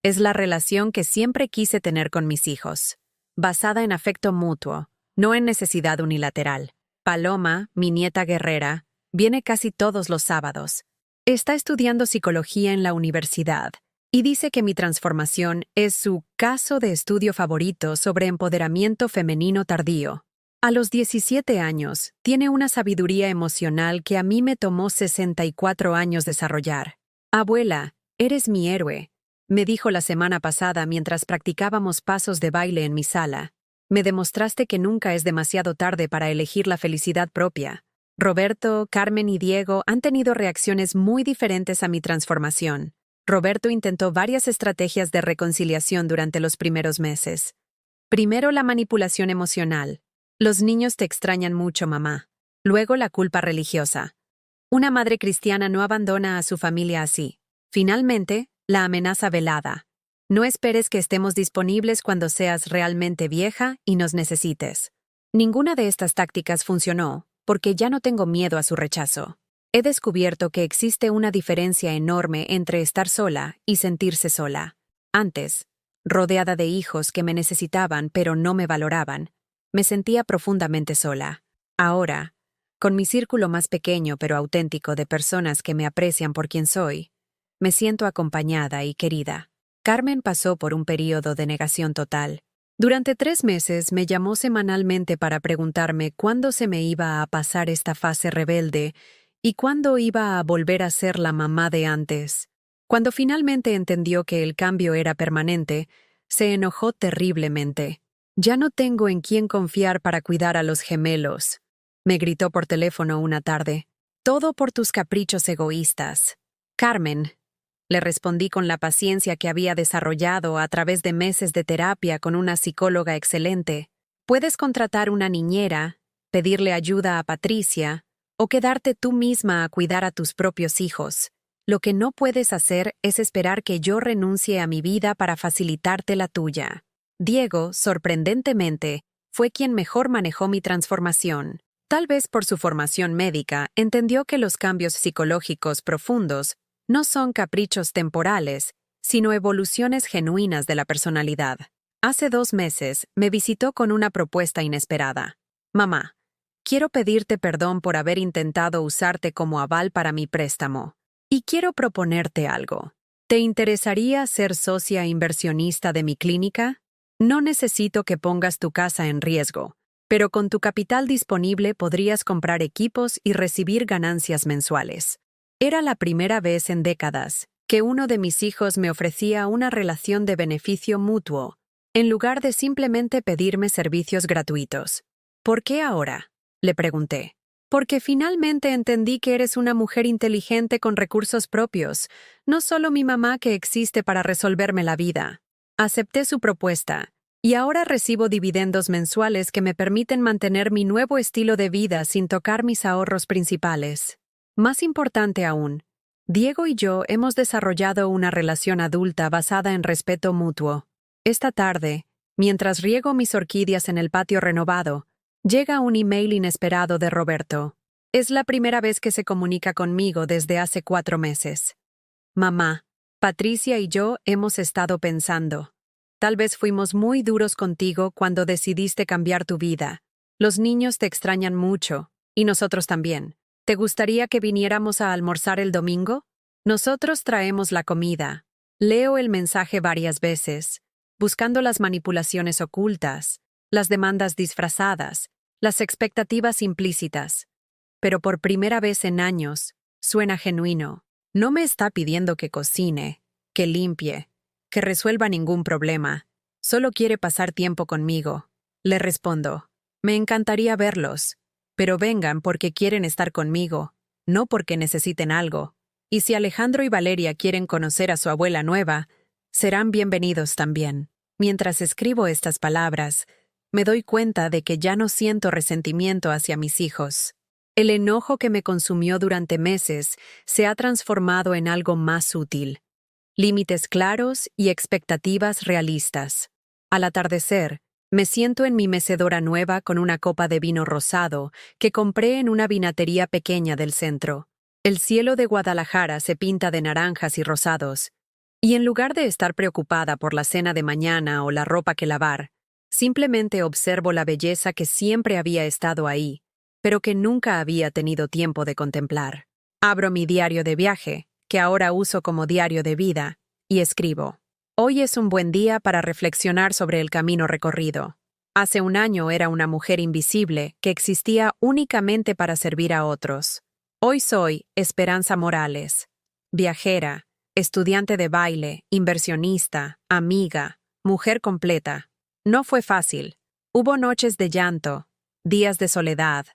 Es la relación que siempre quise tener con mis hijos, basada en afecto mutuo, no en necesidad unilateral. Paloma, mi nieta guerrera, viene casi todos los sábados. Está estudiando psicología en la universidad y dice que mi transformación es su caso de estudio favorito sobre empoderamiento femenino tardío. A los 17 años, tiene una sabiduría emocional que a mí me tomó 64 años desarrollar. Abuela, eres mi héroe, me dijo la semana pasada mientras practicábamos pasos de baile en mi sala. Me demostraste que nunca es demasiado tarde para elegir la felicidad propia. Roberto, Carmen y Diego han tenido reacciones muy diferentes a mi transformación. Roberto intentó varias estrategias de reconciliación durante los primeros meses. Primero, la manipulación emocional. Los niños te extrañan mucho, mamá. Luego, la culpa religiosa. Una madre cristiana no abandona a su familia así. Finalmente, la amenaza velada. No esperes que estemos disponibles cuando seas realmente vieja y nos necesites. Ninguna de estas tácticas funcionó, porque ya no tengo miedo a su rechazo. He descubierto que existe una diferencia enorme entre estar sola y sentirse sola. Antes, rodeada de hijos que me necesitaban pero no me valoraban, me sentía profundamente sola. Ahora, con mi círculo más pequeño pero auténtico de personas que me aprecian por quien soy, me siento acompañada y querida. Carmen pasó por un período de negación total. Durante 3 meses me llamó semanalmente para preguntarme cuándo se me iba a pasar esta fase rebelde y cuándo iba a volver a ser la mamá de antes. Cuando finalmente entendió que el cambio era permanente, se enojó terriblemente. «Ya no tengo en quién confiar para cuidar a los gemelos», me gritó por teléfono una tarde. «Todo por tus caprichos egoístas». «Carmen», le respondí con la paciencia que había desarrollado a través de meses de terapia con una psicóloga excelente. «Puedes contratar una niñera, pedirle ayuda a Patricia, o quedarte tú misma a cuidar a tus propios hijos. Lo que no puedes hacer es esperar que yo renuncie a mi vida para facilitarte la tuya». Diego, sorprendentemente, fue quien mejor manejó mi transformación. Tal vez por su formación médica, entendió que los cambios psicológicos profundos no son caprichos temporales, sino evoluciones genuinas de la personalidad. Hace 2 meses, me visitó con una propuesta inesperada. «Mamá, quiero pedirte perdón por haber intentado usarte como aval para mi préstamo. Y quiero proponerte algo. ¿Te interesaría ser socia inversionista de mi clínica? No necesito que pongas tu casa en riesgo, pero con tu capital disponible podrías comprar equipos y recibir ganancias mensuales». Era la primera vez en décadas que uno de mis hijos me ofrecía una relación de beneficio mutuo, en lugar de simplemente pedirme servicios gratuitos. «¿Por qué ahora?», le pregunté. «Porque finalmente entendí que eres una mujer inteligente con recursos propios, no solo mi mamá que existe para resolverme la vida». Acepté su propuesta, Y ahora recibo dividendos mensuales que me permiten mantener mi nuevo estilo de vida sin tocar mis ahorros principales. Más importante aún, Diego y yo hemos desarrollado una relación adulta basada en respeto mutuo. Esta tarde, mientras riego mis orquídeas en el patio renovado, llega un email inesperado de Roberto. Es la primera vez que se comunica conmigo desde hace 4 meses. Mamá, Patricia y yo hemos estado pensando. Tal vez fuimos muy duros contigo cuando decidiste cambiar tu vida. Los niños te extrañan mucho, y nosotros también. ¿Te gustaría que viniéramos a almorzar el domingo? Nosotros traemos la comida. Leo el mensaje varias veces, buscando las manipulaciones ocultas, las demandas disfrazadas, las expectativas implícitas. Pero por primera vez en años, suena genuino. No me está pidiendo que cocine, que limpie, que resuelva ningún problema. Solo quiere pasar tiempo conmigo. Le respondo, me encantaría verlos, pero vengan porque quieren estar conmigo, no porque necesiten algo. Y si Alejandro y Valeria quieren conocer a su abuela nueva, serán bienvenidos también. Mientras escribo estas palabras, me doy cuenta de que ya no siento resentimiento hacia mis hijos. El enojo que me consumió durante meses se ha transformado en algo más útil. Límites claros y expectativas realistas. Al atardecer, me siento en mi mecedora nueva con una copa de vino rosado que compré en una vinatería pequeña del centro. El cielo de Guadalajara se pinta de naranjas y rosados, y en lugar de estar preocupada por la cena de mañana o la ropa que lavar, simplemente observo la belleza que siempre había estado ahí, pero que nunca había tenido tiempo de contemplar. Abro mi diario de viaje, que ahora uso como diario de vida, y escribo. Hoy es un buen día para reflexionar sobre el camino recorrido. Hace un año era una mujer invisible que existía únicamente para servir a otros. Hoy soy Esperanza Morales, viajera, estudiante de baile, inversionista, amiga, mujer completa. No fue fácil. Hubo noches de llanto, días de soledad,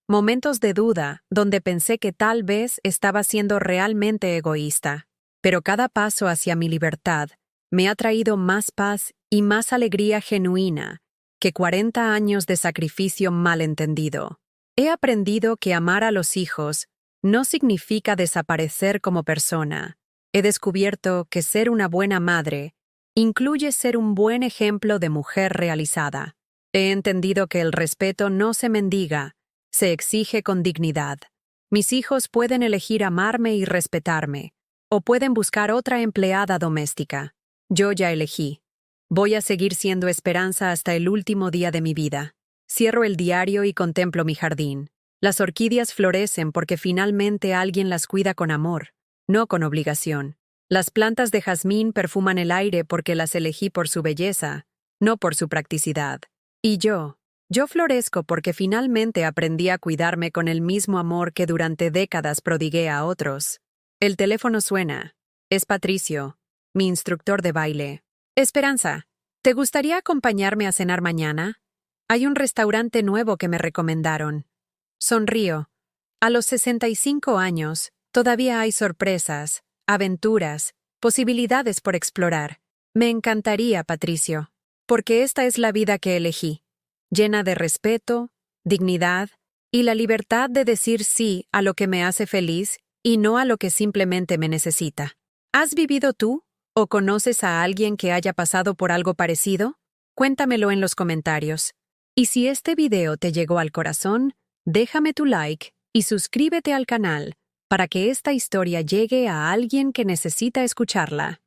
momentos de duda donde pensé que tal vez estaba siendo realmente egoísta. Pero cada paso hacia mi libertad me ha traído más paz y más alegría genuina que 40 años de sacrificio malentendido. He aprendido que amar a los hijos no significa desaparecer como persona. He descubierto que ser una buena madre incluye ser un buen ejemplo de mujer realizada. He entendido que el respeto no se mendiga, se exige con dignidad. Mis hijos pueden elegir amarme y respetarme, o pueden buscar otra empleada doméstica. Yo ya elegí. Voy a seguir siendo Esperanza hasta el último día de mi vida. Cierro el diario y contemplo mi jardín. Las orquídeas florecen porque finalmente alguien las cuida con amor, no con obligación. Las plantas de jazmín perfuman el aire porque las elegí por su belleza, no por su practicidad. Y yo florezco porque finalmente aprendí a cuidarme con el mismo amor que durante décadas prodigué a otros. El teléfono suena. Es Patricio, mi instructor de baile. Esperanza, ¿te gustaría acompañarme a cenar mañana? Hay un restaurante nuevo que me recomendaron. Sonrío. A los 65 años, todavía hay sorpresas, aventuras, posibilidades por explorar. Me encantaría, Patricio, porque esta es la vida que elegí, llena de respeto, dignidad y la libertad de decir sí a lo que me hace feliz y no a lo que simplemente me necesita. ¿Has vivido tú o conoces a alguien que haya pasado por algo parecido? Cuéntamelo en los comentarios. Y si este video te llegó al corazón, déjame tu like y suscríbete al canal para que esta historia llegue a alguien que necesita escucharla.